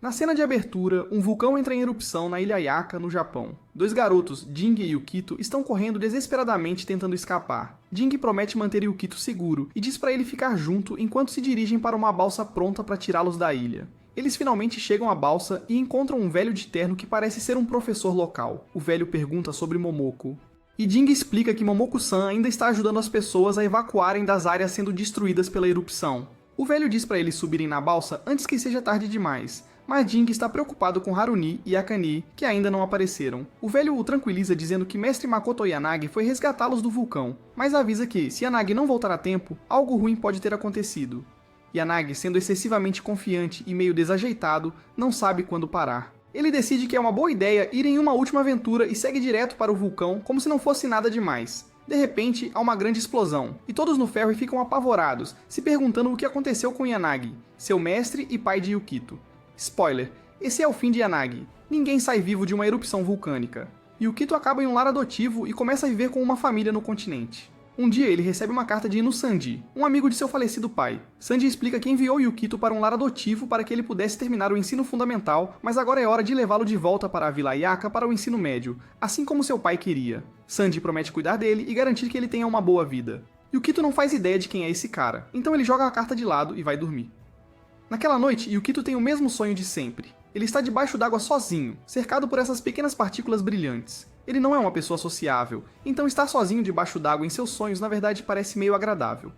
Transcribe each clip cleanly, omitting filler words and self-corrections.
Na cena de abertura, um vulcão entra em erupção na ilha Ayaka, no Japão. Dois garotos, Jing e Yukito, estão correndo desesperadamente tentando escapar. Jing promete manter Yukito seguro e diz para ele ficar junto enquanto se dirigem para uma balsa pronta para tirá-los da ilha. Eles finalmente chegam à balsa e encontram um velho de terno que parece ser um professor local. O velho pergunta sobre Momoko. E Jing explica que Momoko-san ainda está ajudando as pessoas a evacuarem das áreas sendo destruídas pela erupção. O velho diz para eles subirem na balsa antes que seja tarde demais, mas Jing está preocupado com Haruni e Akane, que ainda não apareceram. O velho o tranquiliza dizendo que Mestre Makoto Yanagi foi resgatá-los do vulcão, mas avisa que, se Yanagi não voltar a tempo, algo ruim pode ter acontecido. Yanagi, sendo excessivamente confiante e meio desajeitado, não sabe quando parar. Ele decide que é uma boa ideia ir em uma última aventura e segue direto para o vulcão como se não fosse nada demais. De repente, há uma grande explosão, e todos no ferry ficam apavorados, se perguntando o que aconteceu com Yanagi, seu mestre e pai de Yukito. Spoiler, esse é o fim de Yanagi. Ninguém sai vivo de uma erupção vulcânica. Yukito acaba em um lar adotivo e começa a viver com uma família no continente. Um dia ele recebe uma carta de Inu Sanji, um amigo de seu falecido pai. Sanji explica que enviou Yukito para um lar adotivo para que ele pudesse terminar o ensino fundamental, mas agora é hora de levá-lo de volta para a Vila Ayaka para o ensino médio, assim como seu pai queria. Sanji promete cuidar dele e garantir que ele tenha uma boa vida. Yukito não faz ideia de quem é esse cara, então ele joga a carta de lado e vai dormir. Naquela noite, Yukito tem o mesmo sonho de sempre. Ele está debaixo d'água sozinho, cercado por essas pequenas partículas brilhantes. Ele não é uma pessoa sociável, então estar sozinho debaixo d'água em seus sonhos na verdade parece meio agradável.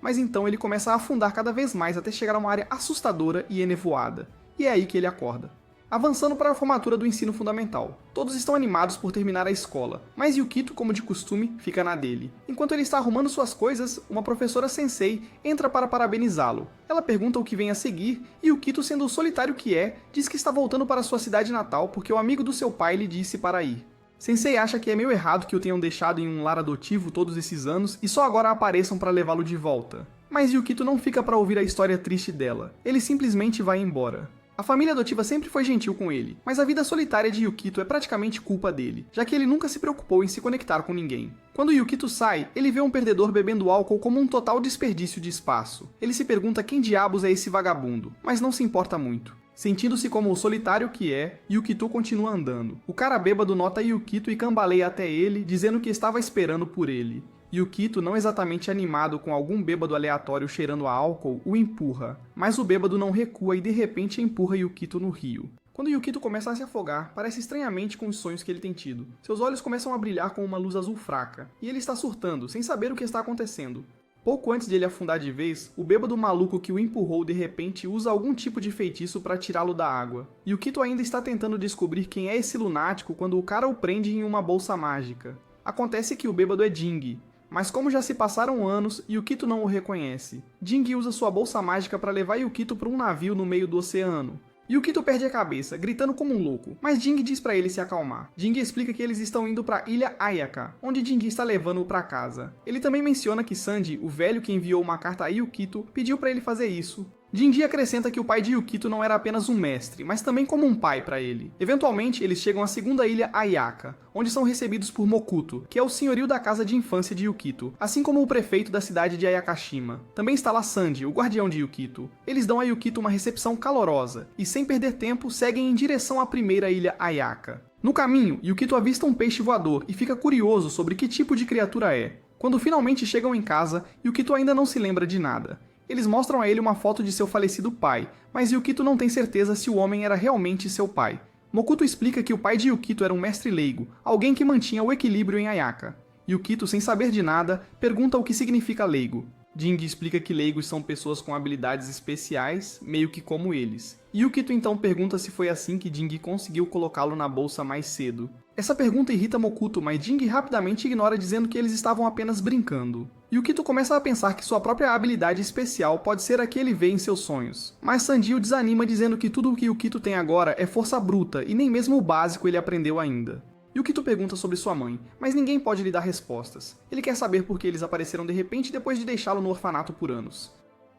Mas então ele começa a afundar cada vez mais até chegar a uma área assustadora e enevoada. E é aí que ele acorda. Avançando para a formatura do ensino fundamental. Todos estão animados por terminar a escola, mas Yukito, como de costume, fica na dele. Enquanto ele está arrumando suas coisas, uma professora sensei entra para parabenizá-lo. Ela pergunta o que vem a seguir, e Yukito, sendo o solitário que é, diz que está voltando para sua cidade natal porque o amigo do seu pai lhe disse para ir. Sensei acha que é meio errado que o tenham deixado em um lar adotivo todos esses anos e só agora apareçam para levá-lo de volta. Mas Yukito não fica para ouvir a história triste dela. Ele simplesmente vai embora. A família adotiva sempre foi gentil com ele, mas a vida solitária de Yukito é praticamente culpa dele, já que ele nunca se preocupou em se conectar com ninguém. Quando Yukito sai, ele vê um perdedor bebendo álcool como um total desperdício de espaço. Ele se pergunta quem diabos é esse vagabundo, mas não se importa muito. Sentindo-se como o solitário que é, Yukito continua andando. O cara bêbado nota Yukito e cambaleia até ele, dizendo que estava esperando por ele. Yukito, não exatamente animado com algum bêbado aleatório cheirando a álcool, o empurra, mas o bêbado não recua e de repente empurra Yukito no rio. Quando Yukito começa a se afogar, parece estranhamente com os sonhos que ele tem tido. Seus olhos começam a brilhar com uma luz azul fraca, e ele está surtando, sem saber o que está acontecendo. Pouco antes de ele afundar de vez, o bêbado maluco que o empurrou de repente usa algum tipo de feitiço para tirá-lo da água. Yukito ainda está tentando descobrir quem é esse lunático quando o cara o prende em uma bolsa mágica. Acontece que o bêbado é Jing, mas como já se passaram anos, Yukito não o reconhece. Jing usa sua bolsa mágica para levar Yukito para um navio no meio do oceano. Yukito perde a cabeça, gritando como um louco, mas Jing diz para ele se acalmar. Jing explica que eles estão indo para a ilha Ayaka, onde Jing está levando-o para casa. Ele também menciona que Sanji, o velho que enviou uma carta a Yukito, pediu para ele fazer isso. Jinji acrescenta que o pai de Yukito não era apenas um mestre, mas também como um pai para ele. Eventualmente, eles chegam à segunda ilha Ayaka, onde são recebidos por Mokuto, que é o senhorio da casa de infância de Yukito, assim como o prefeito da cidade de Ayakashima. Também está lá Sanji, o guardião de Yukito. Eles dão a Yukito uma recepção calorosa, e sem perder tempo, seguem em direção à primeira ilha Ayaka. No caminho, Yukito avista um peixe voador e fica curioso sobre que tipo de criatura é. Quando finalmente chegam em casa, Yukito ainda não se lembra de nada. Eles mostram a ele uma foto de seu falecido pai, mas Yukito não tem certeza se o homem era realmente seu pai. Mokuto explica que o pai de Yukito era um mestre leigo, alguém que mantinha o equilíbrio em Ayaka. Yukito, sem saber de nada, pergunta o que significa leigo. Jing explica que leigos são pessoas com habilidades especiais, meio que como eles. Yukito então pergunta se foi assim que Jing conseguiu colocá-lo na bolsa mais cedo. Essa pergunta irrita Mokuto, mas Jing rapidamente ignora dizendo que eles estavam apenas brincando. Yukito começa a pensar que sua própria habilidade especial pode ser a que ele vê em seus sonhos. Mas Sanji o desanima dizendo que tudo o que Yukito tem agora é força bruta e nem mesmo o básico ele aprendeu ainda. Yukito pergunta sobre sua mãe, mas ninguém pode lhe dar respostas. Ele quer saber por que eles apareceram de repente depois de deixá-lo no orfanato por anos.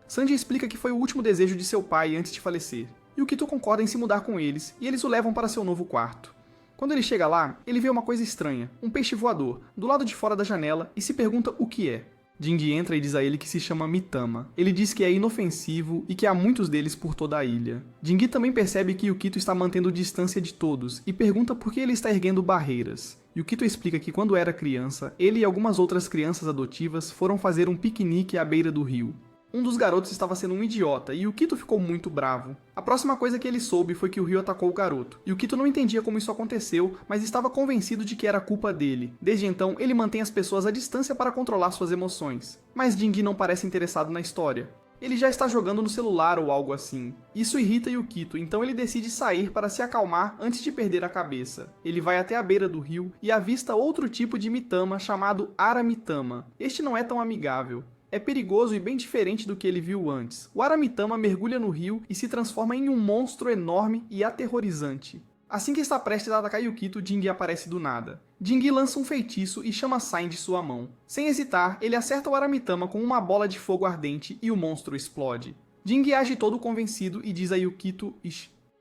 Sanji explica que foi o último desejo de seu pai antes de falecer. Yukito concorda em se mudar com eles e eles o levam para seu novo quarto. Quando ele chega lá, ele vê uma coisa estranha, um peixe voador, do lado de fora da janela e se pergunta o que é. Jingi entra e diz a ele que se chama Mitama. Ele diz que é inofensivo e que há muitos deles por toda a ilha. Jingi também percebe que Yukito está mantendo distância de todos e pergunta por que ele está erguendo barreiras. Yukito explica que quando era criança, ele e algumas outras crianças adotivas foram fazer um piquenique à beira do rio. Um dos garotos estava sendo um idiota e Yukito ficou muito bravo. A próxima coisa que ele soube foi que o rio atacou o garoto. Yukito não entendia como isso aconteceu, mas estava convencido de que era culpa dele. Desde então, ele mantém as pessoas à distância para controlar suas emoções. Mas Jingi não parece interessado na história. Ele já está jogando no celular ou algo assim. Isso irrita Yukito, então ele decide sair para se acalmar antes de perder a cabeça. Ele vai até a beira do rio e avista outro tipo de Mitama chamado Aramitama. Este não é tão amigável. É perigoso e bem diferente do que ele viu antes. O Aramitama mergulha no rio e se transforma em um monstro enorme e aterrorizante. Assim que está prestes a atacar Yukito, Jingi aparece do nada. Jingi lança um feitiço e chama Sain de sua mão. Sem hesitar, ele acerta o Aramitama com uma bola de fogo ardente e o monstro explode. Jingi age todo convencido e diz a Yukito: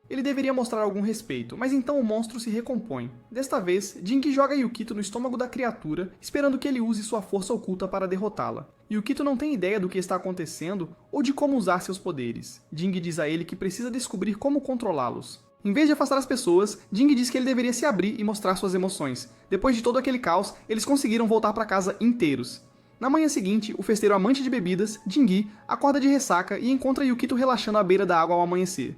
ele deveria mostrar algum respeito, mas então o monstro se recompõe. Desta vez, Jingi joga Yukito no estômago da criatura, esperando que ele use sua força oculta para derrotá-la. Yukito não tem ideia do que está acontecendo ou de como usar seus poderes. Jingi diz a ele que precisa descobrir como controlá-los. Em vez de afastar as pessoas, Jingi diz que ele deveria se abrir e mostrar suas emoções. Depois de todo aquele caos, eles conseguiram voltar para casa inteiros. Na manhã seguinte, o festeiro amante de bebidas, Jingi, acorda de ressaca e encontra Yukito relaxando à beira da água ao amanhecer.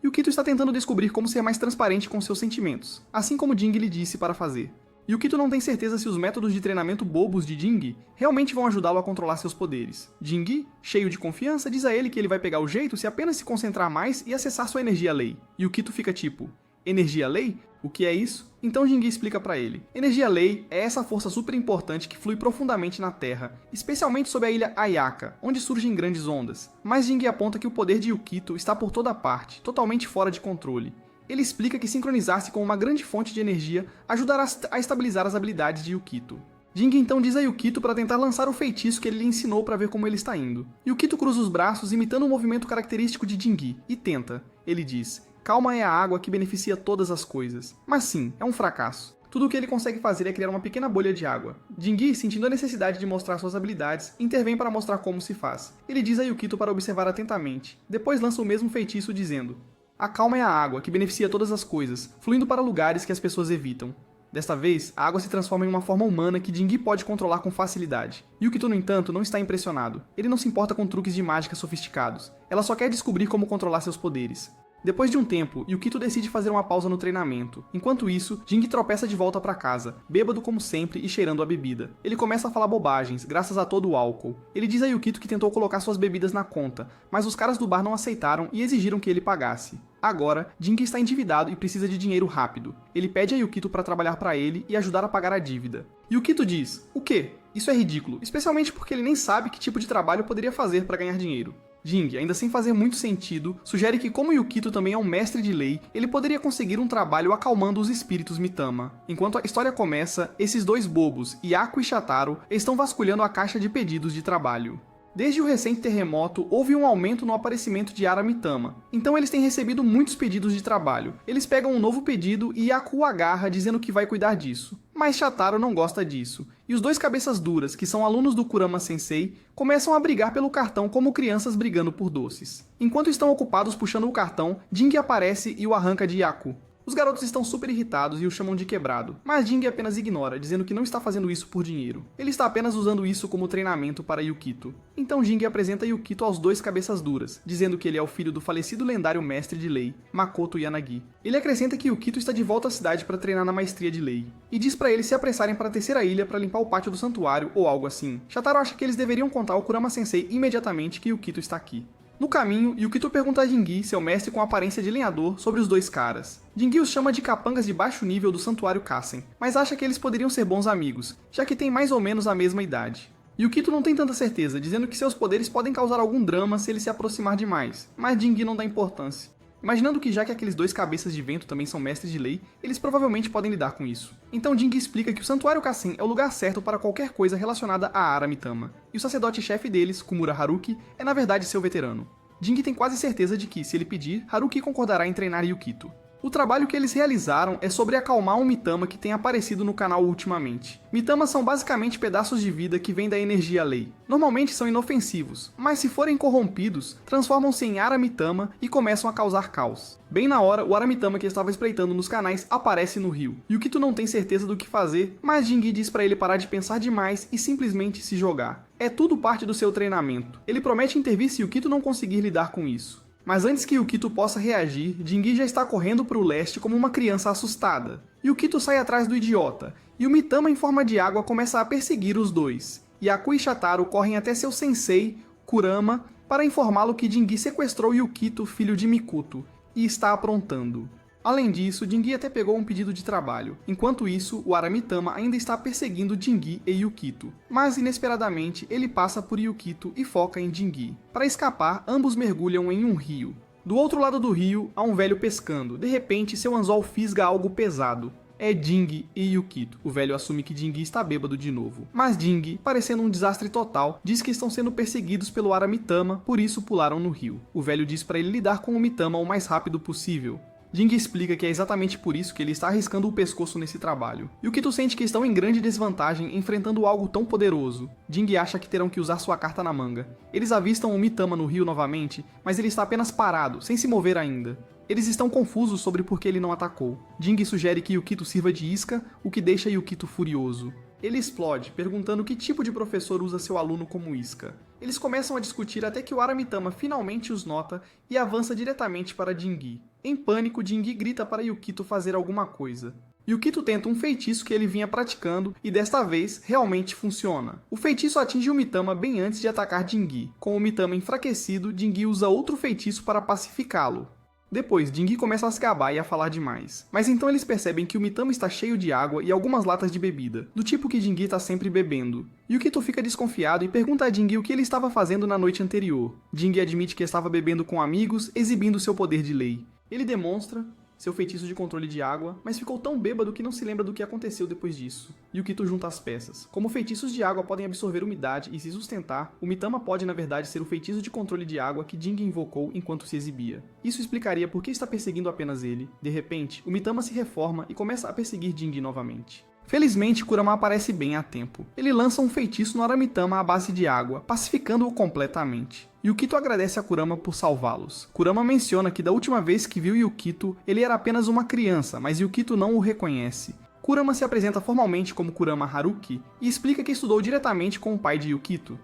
Yukito está tentando descobrir como ser mais transparente com seus sentimentos, assim como Jingi lhe disse para fazer. Yukito não tem certeza se os métodos de treinamento bobos de Jingi realmente vão ajudá-lo a controlar seus poderes. Jingi, cheio de confiança, diz a ele que ele vai pegar o jeito se apenas se concentrar mais e acessar sua energia lei. Yukito fica tipo: energia lei? O que é isso? Então Jingi explica pra ele. Energia lei é essa força super importante que flui profundamente na Terra, especialmente sob a ilha Ayaka, onde surgem grandes ondas. Mas Jingi aponta que o poder de Yukito está por toda parte, totalmente fora de controle. Ele explica que sincronizar-se com uma grande fonte de energia ajudará a estabilizar as habilidades de Yukito. Jingi então diz a Yukito para tentar lançar o feitiço que ele lhe ensinou para ver como ele está indo. Yukito cruza os braços imitando o movimento característico de Jingi, e tenta. Ele diz: calma é a água que beneficia todas as coisas. Mas sim, é um fracasso. Tudo o que ele consegue fazer é criar uma pequena bolha de água. Jingi, sentindo a necessidade de mostrar suas habilidades, intervém para mostrar como se faz. Ele diz a Yukito para observar atentamente. Depois lança o mesmo feitiço dizendo: a calma é a água que beneficia todas as coisas, fluindo para lugares que as pessoas evitam. Desta vez, a água se transforma em uma forma humana que Jingi pode controlar com facilidade. Yukito, no entanto, não está impressionado. Ele não se importa com truques de mágica sofisticados. Ela só quer descobrir como controlar seus poderes. Depois de um tempo, Yukito decide fazer uma pausa no treinamento. Enquanto isso, Jingi tropeça de volta para casa, bêbado como sempre e cheirando a bebida. Ele começa a falar bobagens, graças a todo o álcool. Ele diz a Yukito que tentou colocar suas bebidas na conta, mas os caras do bar não aceitaram e exigiram que ele pagasse. Agora, Jingi está endividado e precisa de dinheiro rápido. Ele pede a Yukito para trabalhar para ele e ajudar a pagar a dívida. Yukito diz: o quê? Isso é ridículo, especialmente porque ele nem sabe que tipo de trabalho poderia fazer para ganhar dinheiro. Jingi, ainda sem fazer muito sentido, sugere que como Yukito também é um mestre de lei, ele poderia conseguir um trabalho acalmando os espíritos Mitama. Enquanto a história começa, esses dois bobos, Yaku e Shataro, estão vasculhando a caixa de pedidos de trabalho. Desde o recente terremoto, houve um aumento no aparecimento de Aramitama, então eles têm recebido muitos pedidos de trabalho. Eles pegam um novo pedido e Yaku o agarra dizendo que vai cuidar disso. Mas Shataro não gosta disso, e os dois cabeças duras, que são alunos do Kurama Sensei, começam a brigar pelo cartão como crianças brigando por doces. Enquanto estão ocupados puxando o cartão, Jingi aparece e o arranca de Yaku. Os garotos estão super irritados e o chamam de quebrado, mas Jingi apenas ignora, dizendo que não está fazendo isso por dinheiro. Ele está apenas usando isso como treinamento para Yukito. Então Jingi apresenta Yukito aos dois cabeças duras, dizendo que ele é o filho do falecido lendário mestre de lei, Makoto Yanagi. Ele acrescenta que Yukito está de volta à cidade para treinar na maestria de lei, e diz para eles se apressarem para a terceira ilha para limpar o pátio do santuário ou algo assim. Shataro acha que eles deveriam contar ao Kurama Sensei imediatamente que Yukito está aqui. No caminho, Yukito pergunta a Jingi, seu mestre com aparência de lenhador, sobre os dois caras. Jingi os chama de capangas de baixo nível do santuário Kassen, mas acha que eles poderiam ser bons amigos, já que têm mais ou menos a mesma idade. Yukito não tem tanta certeza, dizendo que seus poderes podem causar algum drama se ele se aproximar demais, mas Jingi não dá importância. Imaginando que já que aqueles dois cabeças de vento também são mestres de lei, eles provavelmente podem lidar com isso. Então Jingi explica que o Santuário Kassen é o lugar certo para qualquer coisa relacionada a Aramitama, e o sacerdote-chefe deles, Kumura Haruki, é na verdade seu veterano. Jingi tem quase certeza de que, se ele pedir, Haruki concordará em treinar Yukito. O trabalho que eles realizaram é sobre acalmar um Mitama que tem aparecido no canal ultimamente. Mitamas são basicamente pedaços de vida que vêm da energia lei. Normalmente são inofensivos, mas se forem corrompidos, transformam-se em Aramitama e começam a causar caos. Bem na hora, o Aramitama que estava espreitando nos canais aparece no rio. Yukito não tem certeza do que fazer, mas Jingi diz para ele parar de pensar demais e simplesmente se jogar. É tudo parte do seu treinamento. Ele promete intervir se Yukito não conseguir lidar com isso. Mas antes que Yukito possa reagir, Jingi já está correndo para o leste como uma criança assustada. Yukito sai atrás do idiota, e o Mitama em forma de água começa a perseguir os dois. Yaku e Shataru correm até seu sensei, Kurama, para informá-lo que Jingi sequestrou Yukito, filho de Mikuto, e está aprontando. Além disso, Jingi até pegou um pedido de trabalho. Enquanto isso, o Aramitama ainda está perseguindo Jingi e Yukito. Mas, inesperadamente, ele passa por Yukito e foca em Jingi. Para escapar, ambos mergulham em um rio. Do outro lado do rio, há um velho pescando. De repente, seu anzol fisga algo pesado. É Jingi e Yukito. O velho assume que Jingi está bêbado de novo. Mas Jingi, parecendo um desastre total, diz que estão sendo perseguidos pelo Aramitama, por isso pularam no rio. O velho diz para ele lidar com o Mitama o mais rápido possível. Jingi explica que é exatamente por isso que ele está arriscando o pescoço nesse trabalho. Yukito sente que estão em grande desvantagem enfrentando algo tão poderoso. Jingi acha que terão que usar sua carta na manga. Eles avistam o Mitama no rio novamente, mas ele está apenas parado, sem se mover ainda. Eles estão confusos sobre por que ele não atacou. Jingi sugere que Yukito sirva de isca, o que deixa Yukito furioso. Ele explode, perguntando que tipo de professor usa seu aluno como isca. Eles começam a discutir até que o Aramitama finalmente os nota e avança diretamente para Jingi. Em pânico, Jingi grita para Yukito fazer alguma coisa. Yukito tenta um feitiço que ele vinha praticando e desta vez realmente funciona. O feitiço atinge o Mitama bem antes de atacar Jingi. Com o Mitama enfraquecido, Jingi usa outro feitiço para pacificá-lo. Depois, Jingi começa a se gabar e a falar demais. Mas então eles percebem que o Mitama está cheio de água e algumas latas de bebida, do tipo que Jingi está sempre bebendo. Yukito fica desconfiado e pergunta a Jingi o que ele estava fazendo na noite anterior. Jingi admite que estava bebendo com amigos, exibindo seu poder de lei. Ele demonstra seu feitiço de controle de água, mas ficou tão bêbado que não se lembra do que aconteceu depois disso. Yukito junta as peças. Como feitiços de água podem absorver umidade e se sustentar, o Mitama pode na verdade ser o feitiço de controle de água que Jingi invocou enquanto se exibia. Isso explicaria por que está perseguindo apenas ele. De repente, o Mitama se reforma e começa a perseguir Jingi novamente. Felizmente, Kurama aparece bem a tempo. Ele lança um feitiço no Aramitama à base de água, pacificando-o completamente. Yukito agradece a Kurama por salvá-los. Kurama menciona que da última vez que viu Yukito, ele era apenas uma criança, mas Yukito não o reconhece. Kurama se apresenta formalmente como Kurama Haruki e explica que estudou diretamente com o pai de Yukito.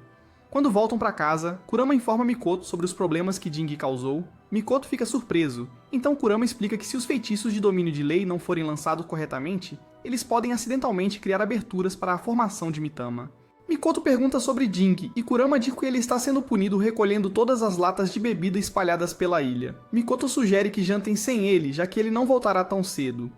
Quando voltam para casa, Kurama informa Mikoto sobre os problemas que Jingi causou. Mikoto fica surpreso. Então Kurama explica que se os feitiços de domínio de lei não forem lançados corretamente, eles podem acidentalmente criar aberturas para a formação de Mitama. Mikoto pergunta sobre Jingi e Kurama diz que ele está sendo punido recolhendo todas as latas de bebida espalhadas pela ilha. Mikoto sugere que jantem sem ele, já que ele não voltará tão cedo.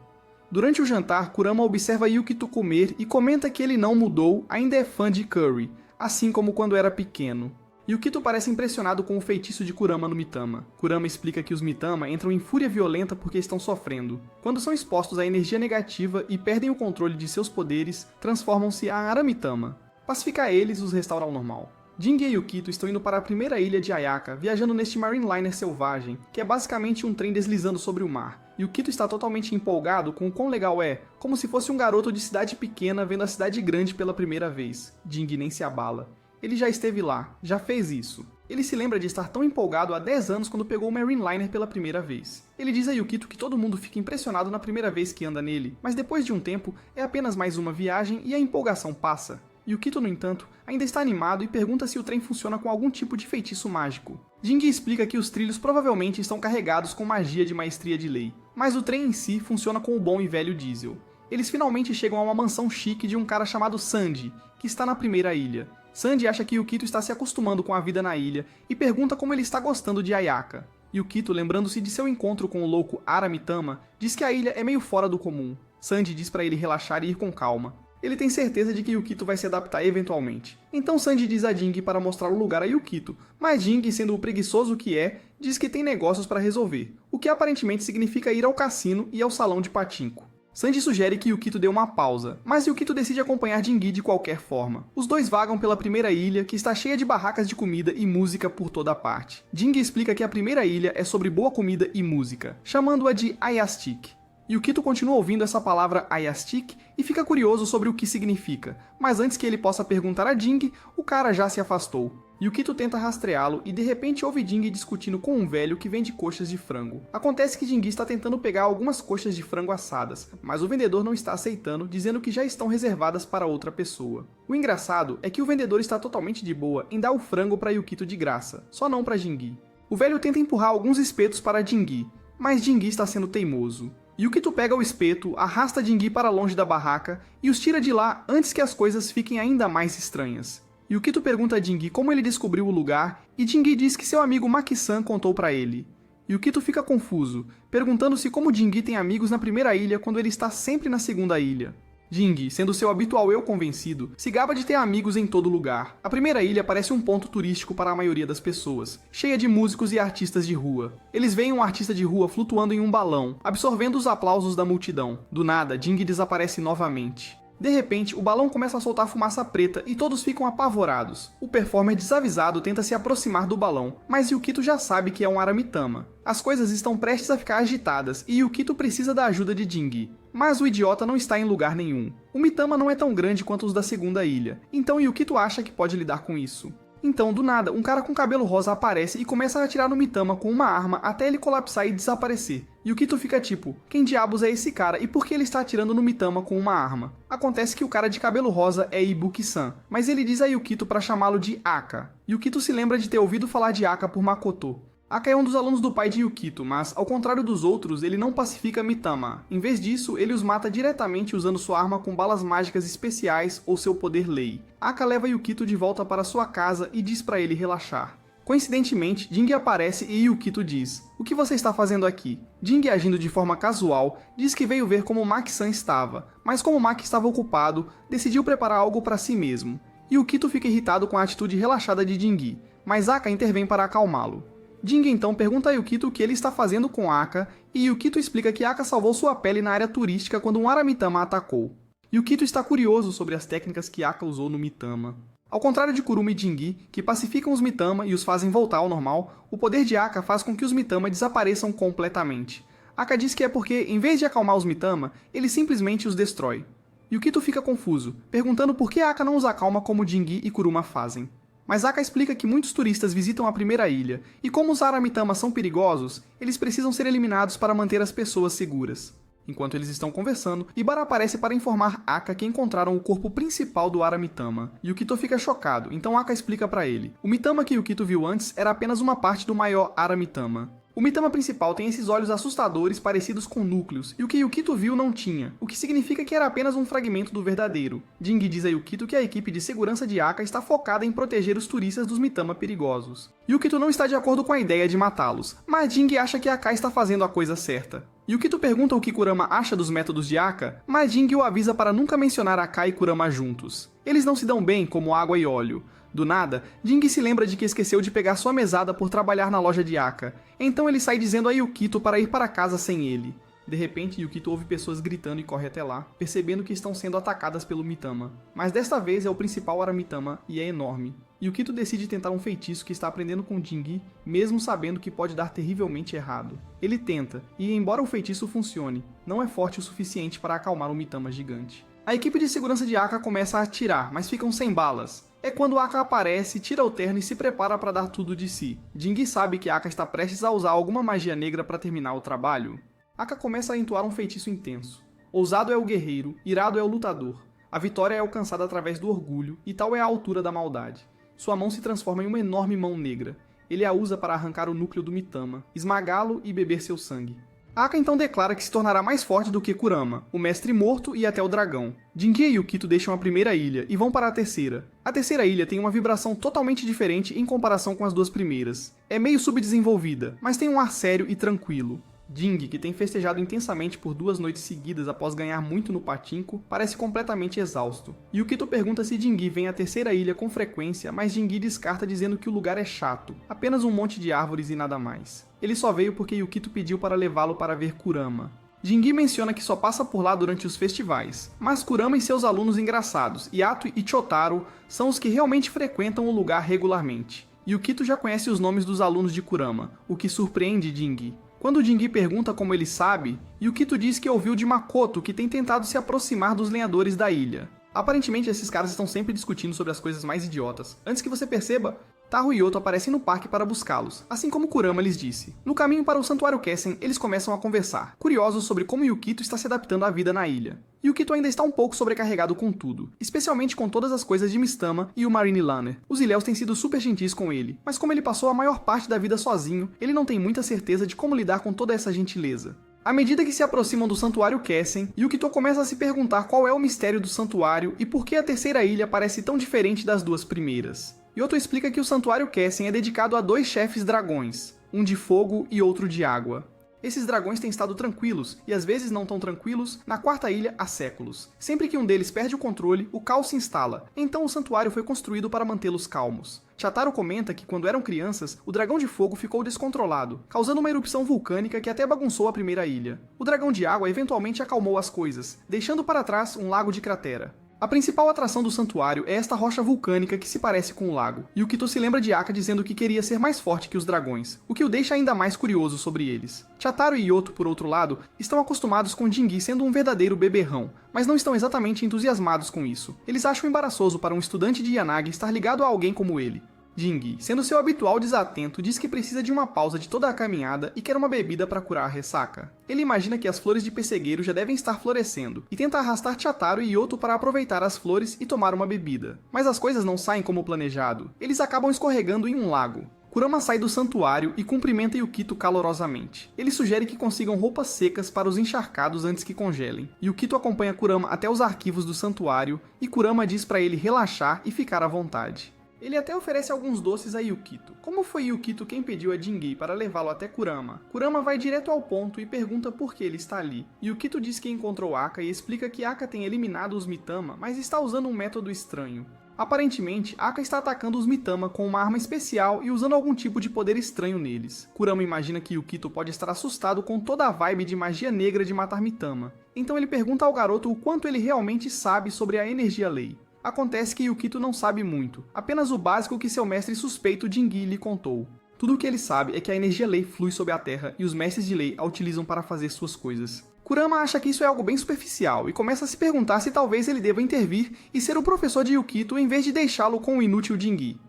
Durante o jantar, Kurama observa Yukito comer e comenta que ele não mudou, ainda é fã de curry, assim como quando era pequeno. Yukito parece impressionado com o feitiço de Kurama no Mitama. Kurama explica que os Mitama entram em fúria violenta porque estão sofrendo. Quando são expostos à energia negativa e perdem o controle de seus poderes, transformam-se a Aramitama. Pacificar eles os restaura ao normal. Jingi e Yukito estão indo para a primeira ilha de Ayaka, viajando neste Marine Liner selvagem, que é basicamente um trem deslizando sobre o mar. Yukito está totalmente empolgado com o quão legal é, como se fosse um garoto de cidade pequena vendo a cidade grande pela primeira vez. Jingi nem se abala. Ele já esteve lá, já fez isso. Ele se lembra de estar tão empolgado há 10 anos quando pegou o Marine Liner pela primeira vez. Ele diz a Yukito que todo mundo fica impressionado na primeira vez que anda nele, mas depois de um tempo é apenas mais uma viagem e a empolgação passa. Yukito, no entanto, ainda está animado e pergunta se o trem funciona com algum tipo de feitiço mágico. Jingi explica que os trilhos provavelmente estão carregados com magia de maestria de lei, mas o trem em si funciona com o bom e velho diesel. Eles finalmente chegam a uma mansão chique de um cara chamado Sanji, que está na primeira ilha. Sanji acha que Yukito está se acostumando com a vida na ilha e pergunta como ele está gostando de Ayaka. Yukito, lembrando-se de seu encontro com o louco Aramitama, diz que a ilha é meio fora do comum. Sanji diz para ele relaxar e ir com calma. Ele tem certeza de que Yukito vai se adaptar eventualmente. Então Sanji diz a Jingi para mostrar o lugar a Yukito, mas Jingi, sendo o preguiçoso que é, diz que tem negócios para resolver, o que aparentemente significa ir ao cassino e ao salão de patinco. Sanji sugere que Yukito dê uma pausa, mas Yukito decide acompanhar Jingi de qualquer forma. Os dois vagam pela primeira ilha, que está cheia de barracas de comida e música por toda parte. Jingi explica que a primeira ilha é sobre boa comida e música, chamando-a de Ayastik. Yukito continua ouvindo essa palavra Ayastik e fica curioso sobre o que significa, mas antes que ele possa perguntar a Jingi, o cara já se afastou. Yukito tenta rastreá-lo e de repente ouve Jingi discutindo com um velho que vende coxas de frango. Acontece que Jingi está tentando pegar algumas coxas de frango assadas, mas o vendedor não está aceitando, dizendo que já estão reservadas para outra pessoa. O engraçado é que o vendedor está totalmente de boa em dar o frango para Yukito de graça, só não para Jingi. O velho tenta empurrar alguns espetos para Jingi, mas Jingi está sendo teimoso. Yukito pega o espeto, arrasta Jingi para longe da barraca e os tira de lá antes que as coisas fiquem ainda mais estranhas. Yukito pergunta a Jingi como ele descobriu o lugar e Jingi diz que seu amigo Maki-san contou para ele. Yukito fica confuso, perguntando-se como Jingi tem amigos na primeira ilha quando ele está sempre na segunda ilha. Jingi, sendo seu habitual eu convencido, se gaba de ter amigos em todo lugar. A primeira ilha parece um ponto turístico para a maioria das pessoas, cheia de músicos e artistas de rua. Eles veem um artista de rua flutuando em um balão, absorvendo os aplausos da multidão. Do nada, Jingi desaparece novamente. De repente, o balão começa a soltar fumaça preta e todos ficam apavorados. O performer desavisado tenta se aproximar do balão, mas Yukito já sabe que é um Aramitama. As coisas estão prestes a ficar agitadas e Yukito precisa da ajuda de Jingi. Mas o idiota não está em lugar nenhum. O Mitama não é tão grande quanto os da segunda ilha, então Yukito acha que pode lidar com isso. Então, do nada, um cara com cabelo rosa aparece e começa a atirar no Mitama com uma arma até ele colapsar e desaparecer. Yukito fica tipo, quem diabos é esse cara e por que ele está atirando no Mitama com uma arma? Acontece que o cara de cabelo rosa é Ibuki-san, mas ele diz a Yukito para chamá-lo de Aka. Yukito se lembra de ter ouvido falar de Aka por Makoto. Aka é um dos alunos do pai de Yukito, mas, ao contrário dos outros, ele não pacifica Mitama. Em vez disso, ele os mata diretamente usando sua arma com balas mágicas especiais ou seu poder lei. Aka leva Yukito de volta para sua casa e diz para ele relaxar. Coincidentemente, Jingi aparece e Yukito diz, "O que você está fazendo aqui?" Jingi, agindo de forma casual, diz que veio ver como Maki-san estava, mas como Maki estava ocupado, decidiu preparar algo para si mesmo. Yukito fica irritado com a atitude relaxada de Jingi, mas Aka intervém para acalmá-lo. Jingi então pergunta a Yukito o que ele está fazendo com Aka, e Yukito explica que Aka salvou sua pele na área turística quando um Aramitama atacou. Yukito está curioso sobre as técnicas que Aka usou no Mitama. Ao contrário de Kuruma e Jingi, que pacificam os Mitama e os fazem voltar ao normal, o poder de Aka faz com que os Mitama desapareçam completamente. Aka diz que é porque, em vez de acalmar os Mitama, ele simplesmente os destrói. Yukito fica confuso, perguntando por que Aka não os acalma como Jingi e Kuruma fazem. Mas Aka explica que muitos turistas visitam a primeira ilha, e como os Aramitama são perigosos, eles precisam ser eliminados para manter as pessoas seguras. Enquanto eles estão conversando, Ibara aparece para informar Aka que encontraram o corpo principal do Aramitama. Yukito fica chocado, então Aka explica para ele. O Mitama que Yukito viu antes era apenas uma parte do maior Aramitama. O Mitama principal tem esses olhos assustadores parecidos com núcleos, e o que Yukito viu não tinha, o que significa que era apenas um fragmento do verdadeiro. Jingi diz a Yukito que a equipe de segurança de Aka está focada em proteger os turistas dos Mitama perigosos. Yukito não está de acordo com a ideia de matá-los, mas Jingi acha que Aka está fazendo a coisa certa. Yukito pergunta o que Kurama acha dos métodos de Aka, mas Jingi o avisa para nunca mencionar Aka e Kurama juntos. Eles não se dão bem como água e óleo. Do nada, Jingi se lembra de que esqueceu de pegar sua mesada por trabalhar na loja de Aka, então ele sai dizendo a Yukito para ir para casa sem ele. De repente, Yukito ouve pessoas gritando e corre até lá, percebendo que estão sendo atacadas pelo Mitama. Mas desta vez é o principal Aramitama e é enorme. Yukito decide tentar um feitiço que está aprendendo com Jingi, mesmo sabendo que pode dar terrivelmente errado. Ele tenta, e embora o feitiço funcione, não é forte o suficiente para acalmar o Mitama gigante. A equipe de segurança de Aka começa a atirar, mas ficam sem balas. É quando Aka aparece, tira o terno e se prepara para dar tudo de si. Jingi sabe que Aka está prestes a usar alguma magia negra para terminar o trabalho. Aka começa a entoar um feitiço intenso. Ousado é o guerreiro, irado é o lutador. A vitória é alcançada através do orgulho, e tal é a altura da maldade. Sua mão se transforma em uma enorme mão negra. Ele a usa para arrancar o núcleo do Mitama, esmagá-lo e beber seu sangue. Aka então declara que se tornará mais forte do que Kurama, o mestre morto e até o dragão. Jingi e Yukito deixam a primeira ilha e vão para a terceira. A terceira ilha tem uma vibração totalmente diferente em comparação com as duas primeiras. É meio subdesenvolvida, mas tem um ar sério e tranquilo. Jingi, que tem festejado intensamente por 2 noites seguidas após ganhar muito no patinco, parece completamente exausto. Yukito pergunta se Jingi vem à terceira ilha com frequência, mas Jingi descarta dizendo que o lugar é chato, apenas um monte de árvores e nada mais. Ele só veio porque Yukito pediu para levá-lo para ver Kurama. Jingi menciona que só passa por lá durante os festivais, mas Kurama e seus alunos engraçados, Yato e Chotaro, são os que realmente frequentam o lugar regularmente. Yukito já conhece os nomes dos alunos de Kurama, o que surpreende Jingi. Quando Jingi pergunta como ele sabe, Yukito diz que ouviu de Makoto, que tem tentado se aproximar dos lenhadores da ilha. Aparentemente esses caras estão sempre discutindo sobre as coisas mais idiotas. Antes que você perceba, Taro e Yoto aparecem no parque para buscá-los, assim como Kurama lhes disse. No caminho para o Santuário Kessen, eles começam a conversar, curiosos sobre como Yukito está se adaptando à vida na ilha. Yukito ainda está um pouco sobrecarregado com tudo, especialmente com todas as coisas de Mistama e o Marine Lanner. Os ilhéus têm sido super gentis com ele, mas como ele passou a maior parte da vida sozinho, ele não tem muita certeza de como lidar com toda essa gentileza. À medida que se aproximam do Santuário Kessen, Yukito começa a se perguntar qual é o mistério do santuário e por que a terceira ilha parece tão diferente das duas primeiras. Yoto explica que o Santuário Kessen é dedicado a 2 chefes dragões, um de fogo e outro de água. Esses dragões têm estado tranquilos, e às vezes não tão tranquilos, na quarta ilha há séculos. Sempre que um deles perde o controle, o caos se instala, então o santuário foi construído para mantê-los calmos. Chataro comenta que quando eram crianças, o dragão de fogo ficou descontrolado, causando uma erupção vulcânica que até bagunçou a primeira ilha. O dragão de água eventualmente acalmou as coisas, deixando para trás um lago de cratera. A principal atração do santuário é esta rocha vulcânica que se parece com o lago, e Yukito se lembra de Aka dizendo que queria ser mais forte que os dragões, o que o deixa ainda mais curioso sobre eles. Chataro e Yoto, por outro lado, estão acostumados com Jingi sendo um verdadeiro beberrão, mas não estão exatamente entusiasmados com isso. Eles acham embaraçoso para um estudante de Yanagi estar ligado a alguém como ele. Jingi, sendo seu habitual desatento, diz que precisa de uma pausa de toda a caminhada e quer uma bebida para curar a ressaca. Ele imagina que as flores de pessegueiro já devem estar florescendo, e tenta arrastar Chataro e Yoto para aproveitar as flores e tomar uma bebida. Mas as coisas não saem como planejado. Eles acabam escorregando em um lago. Kurama sai do santuário e cumprimenta Yukito calorosamente. Ele sugere que consigam roupas secas para os encharcados antes que congelem. Yukito acompanha Kurama até os arquivos do santuário, e Kurama diz para ele relaxar e ficar à vontade. Ele até oferece alguns doces a Yukito. Como foi Yukito quem pediu a Jingi para levá-lo até Kurama? Kurama vai direto ao ponto e pergunta por que ele está ali. Yukito diz que encontrou Aka e explica que Aka tem eliminado os Mitama, mas está usando um método estranho. Aparentemente, Aka está atacando os Mitama com uma arma especial e usando algum tipo de poder estranho neles. Kurama imagina que Yukito pode estar assustado com toda a vibe de magia negra de matar Mitama. Então ele pergunta ao garoto o quanto ele realmente sabe sobre a energia lei. Acontece que Yukito não sabe muito, apenas o básico que seu mestre suspeito Jingi lhe contou. Tudo o que ele sabe é que a energia lei flui sobre a terra e os mestres de lei a utilizam para fazer suas coisas. Kurama acha que isso é algo bem superficial e começa a se perguntar se talvez ele deva intervir e ser o professor de Yukito em vez de deixá-lo com o inútil Jingi.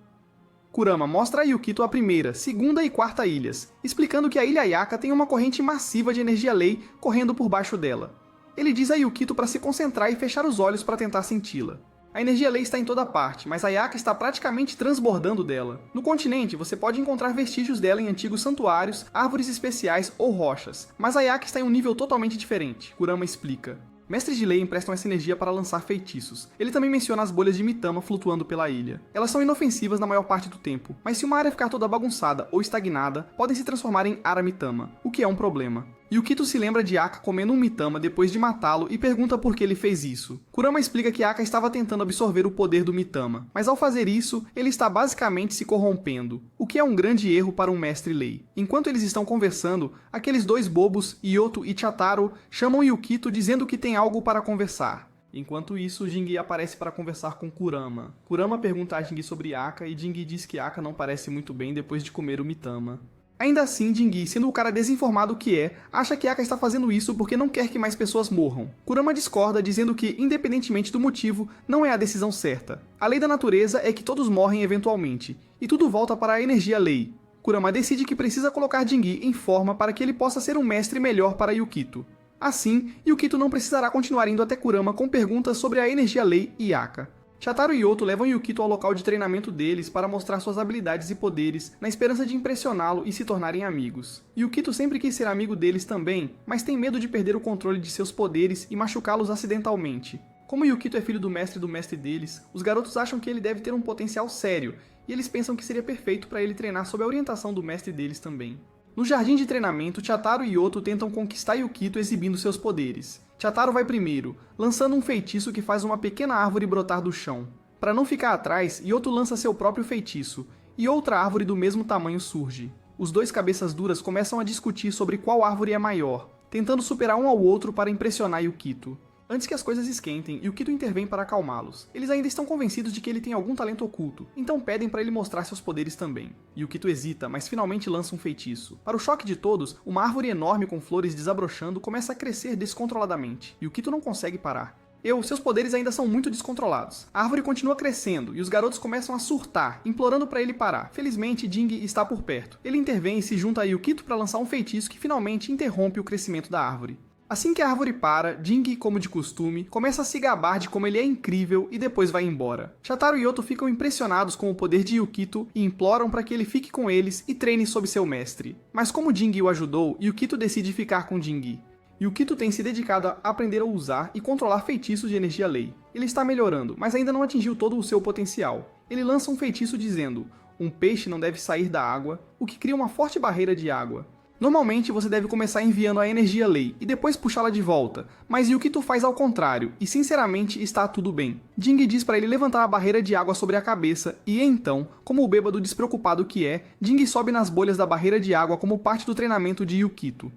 Kurama mostra a Yukito a primeira, segunda e quarta ilhas, explicando que a ilha Yaka tem uma corrente massiva de energia lei correndo por baixo dela. Ele diz a Yukito para se concentrar e fechar os olhos para tentar senti-la. A energia lei está em toda parte, mas a Yaka está praticamente transbordando dela. No continente, você pode encontrar vestígios dela em antigos santuários, árvores especiais ou rochas, mas a Yaka está em um nível totalmente diferente, Kurama explica. Mestres de lei emprestam essa energia para lançar feitiços. Ele também menciona as bolhas de Mitama flutuando pela ilha. Elas são inofensivas na maior parte do tempo, mas se uma área ficar toda bagunçada ou estagnada, podem se transformar em Ara Mitama, o que é um problema. Yukito se lembra de Aka comendo um Mitama depois de matá-lo e pergunta por que ele fez isso. Kurama explica que Aka estava tentando absorver o poder do Mitama, mas ao fazer isso, ele está basicamente se corrompendo, o que é um grande erro para um mestre lei. Enquanto eles estão conversando, aqueles 2 bobos, Yoto e Chataro, chamam Yukito dizendo que tem algo para conversar. Enquanto isso, Jingi aparece para conversar com Kurama. Kurama pergunta a Jingi sobre Aka e Jingi diz que Aka não parece muito bem depois de comer o Mitama. Ainda assim, Jingi, sendo o cara desinformado que é, acha que Aka está fazendo isso porque não quer que mais pessoas morram. Kurama discorda, dizendo que, independentemente do motivo, não é a decisão certa. A lei da natureza é que todos morrem eventualmente, e tudo volta para a energia lei. Kurama decide que precisa colocar Jingi em forma para que ele possa ser um mestre melhor para Yukito. Assim, Yukito não precisará continuar indo até Kurama com perguntas sobre a energia lei e Aka. Chataro e Yoto levam Yukito ao local de treinamento deles para mostrar suas habilidades e poderes, na esperança de impressioná-lo e se tornarem amigos. Yukito sempre quis ser amigo deles também, mas tem medo de perder o controle de seus poderes e machucá-los acidentalmente. Como Yukito é filho do mestre deles, os garotos acham que ele deve ter um potencial sério, e eles pensam que seria perfeito para ele treinar sob a orientação do mestre deles também. No jardim de treinamento, Chataro e Yoto tentam conquistar Yukito exibindo seus poderes. Chataro vai primeiro, lançando um feitiço que faz uma pequena árvore brotar do chão. Para não ficar atrás, Yoto lança seu próprio feitiço, e outra árvore do mesmo tamanho surge. Os 2 cabeças duras começam a discutir sobre qual árvore é maior. tentando superar um ao outro para impressionar Yukito. Antes que as coisas esquentem, Yukito intervém para acalmá-los. Eles ainda estão convencidos de que ele tem algum talento oculto, então pedem para ele mostrar seus poderes também. Yukito hesita, mas finalmente lança um feitiço. Para o choque de todos, uma árvore enorme com flores desabrochando começa a crescer descontroladamente. Yukito não consegue parar. Seus poderes ainda são muito descontrolados. A árvore continua crescendo e os garotos começam a surtar, implorando para ele parar. Felizmente, Jing está por perto. Ele intervém e se junta a Yukito para lançar um feitiço que finalmente interrompe o crescimento da árvore. Assim que a árvore para, Jing, como de costume, começa a se gabar de como ele é incrível e depois vai embora. Shataru e Yoto ficam impressionados com o poder de Yukito e imploram para que ele fique com eles e treine sob seu mestre. Mas como Jing o ajudou, Yukito decide ficar com Jing. Yukito tem se dedicado a aprender a usar e controlar feitiços de energia lei. Ele está melhorando, mas ainda não atingiu todo o seu potencial. Ele lança um feitiço dizendo: um peixe não deve sair da água, o que cria uma forte barreira de água. Normalmente você deve começar enviando a energia lei e depois puxá-la de volta, mas Yukito faz ao contrário e sinceramente está tudo bem. Jing diz para ele levantar a barreira de água sobre a cabeça e então, como o bêbado despreocupado que é, Jing sobe nas bolhas da barreira de água como parte do treinamento de Yukito.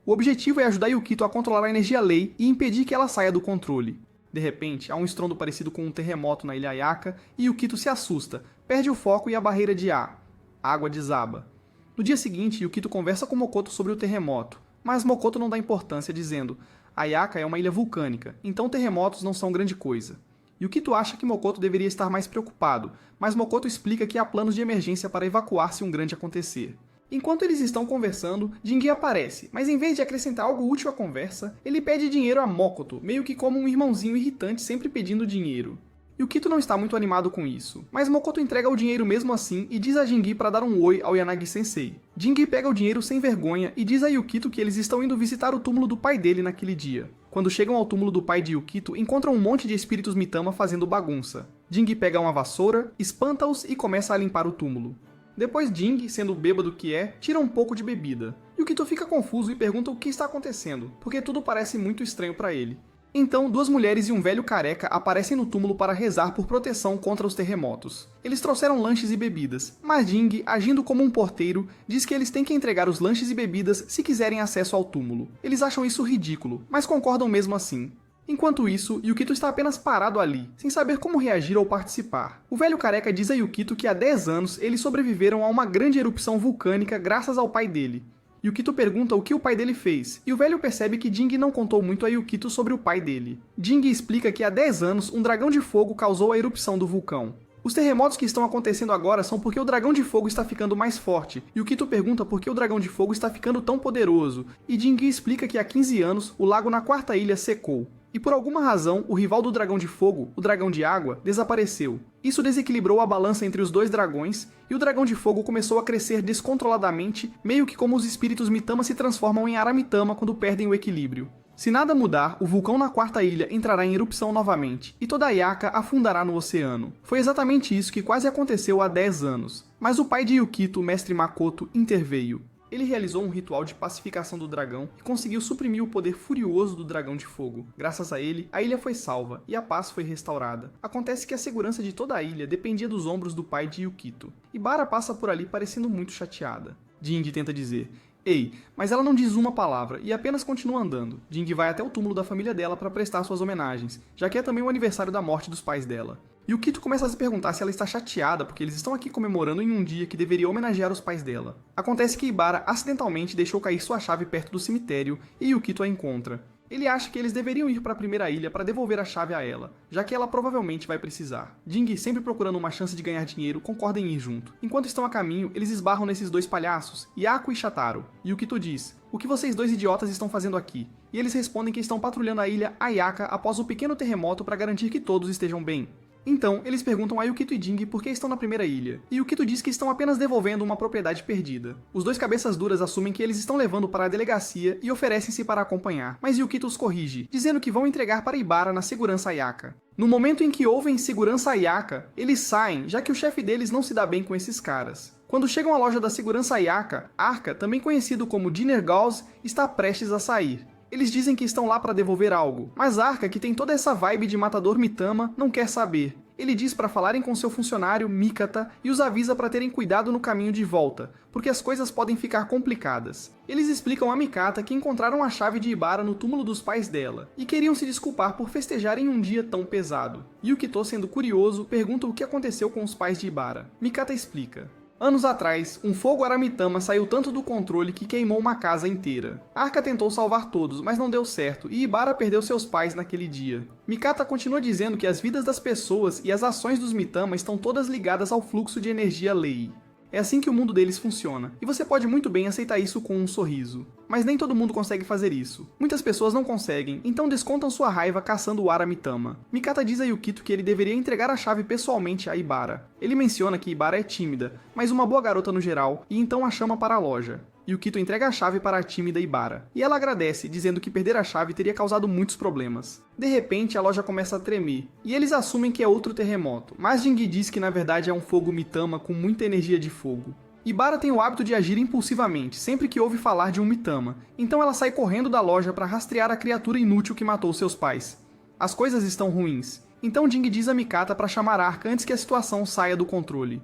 O objetivo é ajudar Yukito a controlar a energia lei e impedir que ela saia do controle. De repente, há um estrondo parecido com um terremoto na Ilha Ayaka e Yukito se assusta, perde o foco e a barreira de ar. A água desaba. No dia seguinte, Yukito conversa com Mokoto sobre o terremoto, mas Mokoto não dá importância, dizendo: Ayaka é uma ilha vulcânica, então terremotos não são grande coisa. Yukito acha que Mokoto deveria estar mais preocupado, mas Mokoto explica que há planos de emergência para evacuar se um grande acontecer. Enquanto eles estão conversando, Jing aparece, mas em vez de acrescentar algo útil à conversa, ele pede dinheiro a Mokoto, meio que como um irmãozinho irritante sempre pedindo dinheiro. Yukito não está muito animado com isso, mas Mokoto entrega o dinheiro mesmo assim e diz a Jing para dar um oi ao Yanagi-sensei. Jing pega o dinheiro sem vergonha e diz a Yukito que eles estão indo visitar o túmulo do pai dele naquele dia. Quando chegam ao túmulo do pai de Yukito, encontram um monte de espíritos Mitama fazendo bagunça. Jing pega uma vassoura, espanta-os e começa a limpar o túmulo. Depois Jing, sendo o bêbado que é, tira um pouco de bebida. Yukito fica confuso e pergunta o que está acontecendo, porque tudo parece muito estranho para ele. Então, duas mulheres e um velho careca aparecem no túmulo para rezar por proteção contra os terremotos. Eles trouxeram lanches e bebidas, mas Jing, agindo como um porteiro, diz que eles têm que entregar os lanches e bebidas se quiserem acesso ao túmulo. Eles acham isso ridículo, mas concordam mesmo assim. Enquanto isso, Yukito está apenas parado ali, sem saber como reagir ou participar. O velho careca diz a Yukito que há 10 anos eles sobreviveram a uma grande erupção vulcânica graças ao pai dele. Yukito pergunta o que o pai dele fez, e o velho percebe que Jing não contou muito a Yukito sobre o pai dele. Jing explica que há 10 anos um dragão de fogo causou a erupção do vulcão. Os terremotos que estão acontecendo agora são porque o dragão de fogo está ficando mais forte. Yukito pergunta por que o dragão de fogo está ficando tão poderoso, e Jing explica que há 15 anos o lago na quarta ilha secou. E por alguma razão, o rival do dragão de fogo, o dragão de água, desapareceu. Isso desequilibrou a balança entre os dois dragões, e o dragão de fogo começou a crescer descontroladamente, meio que como os espíritos Mitama se transformam em Aramitama quando perdem o equilíbrio. Se nada mudar, o vulcão na quarta ilha entrará em erupção novamente, e toda a Ayaka afundará no oceano. Foi exatamente isso que quase aconteceu há 10 anos. Mas o pai de Yukito, o mestre Makoto, interveio. Ele realizou um ritual de pacificação do dragão e conseguiu suprimir o poder furioso do dragão de fogo. Graças a ele, a ilha foi salva e a paz foi restaurada. Acontece que a segurança de toda a ilha dependia dos ombros do pai de Yukito. E Bara passa por ali parecendo muito chateada. Jing tenta dizer: Ei, mas ela não diz uma palavra e apenas continua andando. Jing vai até o túmulo da família dela para prestar suas homenagens, já que é também o aniversário da morte dos pais dela. Yukito começa a se perguntar se ela está chateada porque eles estão aqui comemorando em um dia que deveria homenagear os pais dela. Acontece que Ibara acidentalmente deixou cair sua chave perto do cemitério e Yukito a encontra. Ele acha que eles deveriam ir para a primeira ilha para devolver a chave a ela, já que ela provavelmente vai precisar. Jing, sempre procurando uma chance de ganhar dinheiro, concorda em ir junto. Enquanto estão a caminho, eles esbarram nesses dois palhaços, Yaku e Shataru. Yukito diz: "O que vocês dois idiotas estão fazendo aqui?" E eles respondem que estão patrulhando a ilha Ayaka após o pequeno terremoto para garantir que todos estejam bem. Então, eles perguntam a Yukito e Jing por que estão na primeira ilha, e Yukito diz que estão apenas devolvendo uma propriedade perdida. Os dois cabeças duras assumem que eles estão levando para a delegacia e oferecem-se para acompanhar, mas Yukito os corrige, dizendo que vão entregar para Ibara na segurança Ayaka. No momento em que ouvem segurança Ayaka, eles saem, já que o chefe deles não se dá bem com esses caras. Quando chegam à loja da segurança Ayaka, Arca, também conhecido como Dinner Gauss, está prestes a sair. Eles dizem que estão lá para devolver algo, mas Arca, que tem toda essa vibe de matador Mitama, não quer saber. Ele diz para falarem com seu funcionário, Mikata, e os avisa para terem cuidado no caminho de volta, porque as coisas podem ficar complicadas. Eles explicam a Mikata que encontraram a chave de Ibara no túmulo dos pais dela, e queriam se desculpar por festejarem um dia tão pesado. Yukito, sendo curioso, pergunta o que aconteceu com os pais de Ibara. Mikata explica. Anos atrás, um fogo Aramitama saiu tanto do controle que queimou uma casa inteira. Arca tentou salvar todos, mas não deu certo, e Ibara perdeu seus pais naquele dia. Mikata continua dizendo que as vidas das pessoas e as ações dos Mitama estão todas ligadas ao fluxo de energia Lei. É assim que o mundo deles funciona, e você pode muito bem aceitar isso com um sorriso. Mas nem todo mundo consegue fazer isso. Muitas pessoas não conseguem, então descontam sua raiva caçando o Aramitama. Mikata diz a Yukito que ele deveria entregar a chave pessoalmente a Ibara. Ele menciona que Ibara é tímida, mas uma boa garota no geral, e então a chama para a loja. Yukito entrega a chave para a tímida Ibara, e ela agradece, dizendo que perder a chave teria causado muitos problemas. De repente, a loja começa a tremer, e eles assumem que é outro terremoto, mas Jingi diz que na verdade é um fogo Mitama com muita energia de fogo. Ibara tem o hábito de agir impulsivamente, sempre que ouve falar de um Mitama, então ela sai correndo da loja para rastrear a criatura inútil que matou seus pais. As coisas estão ruins, então Jingi diz a Mikata para chamar Arca antes que a situação saia do controle.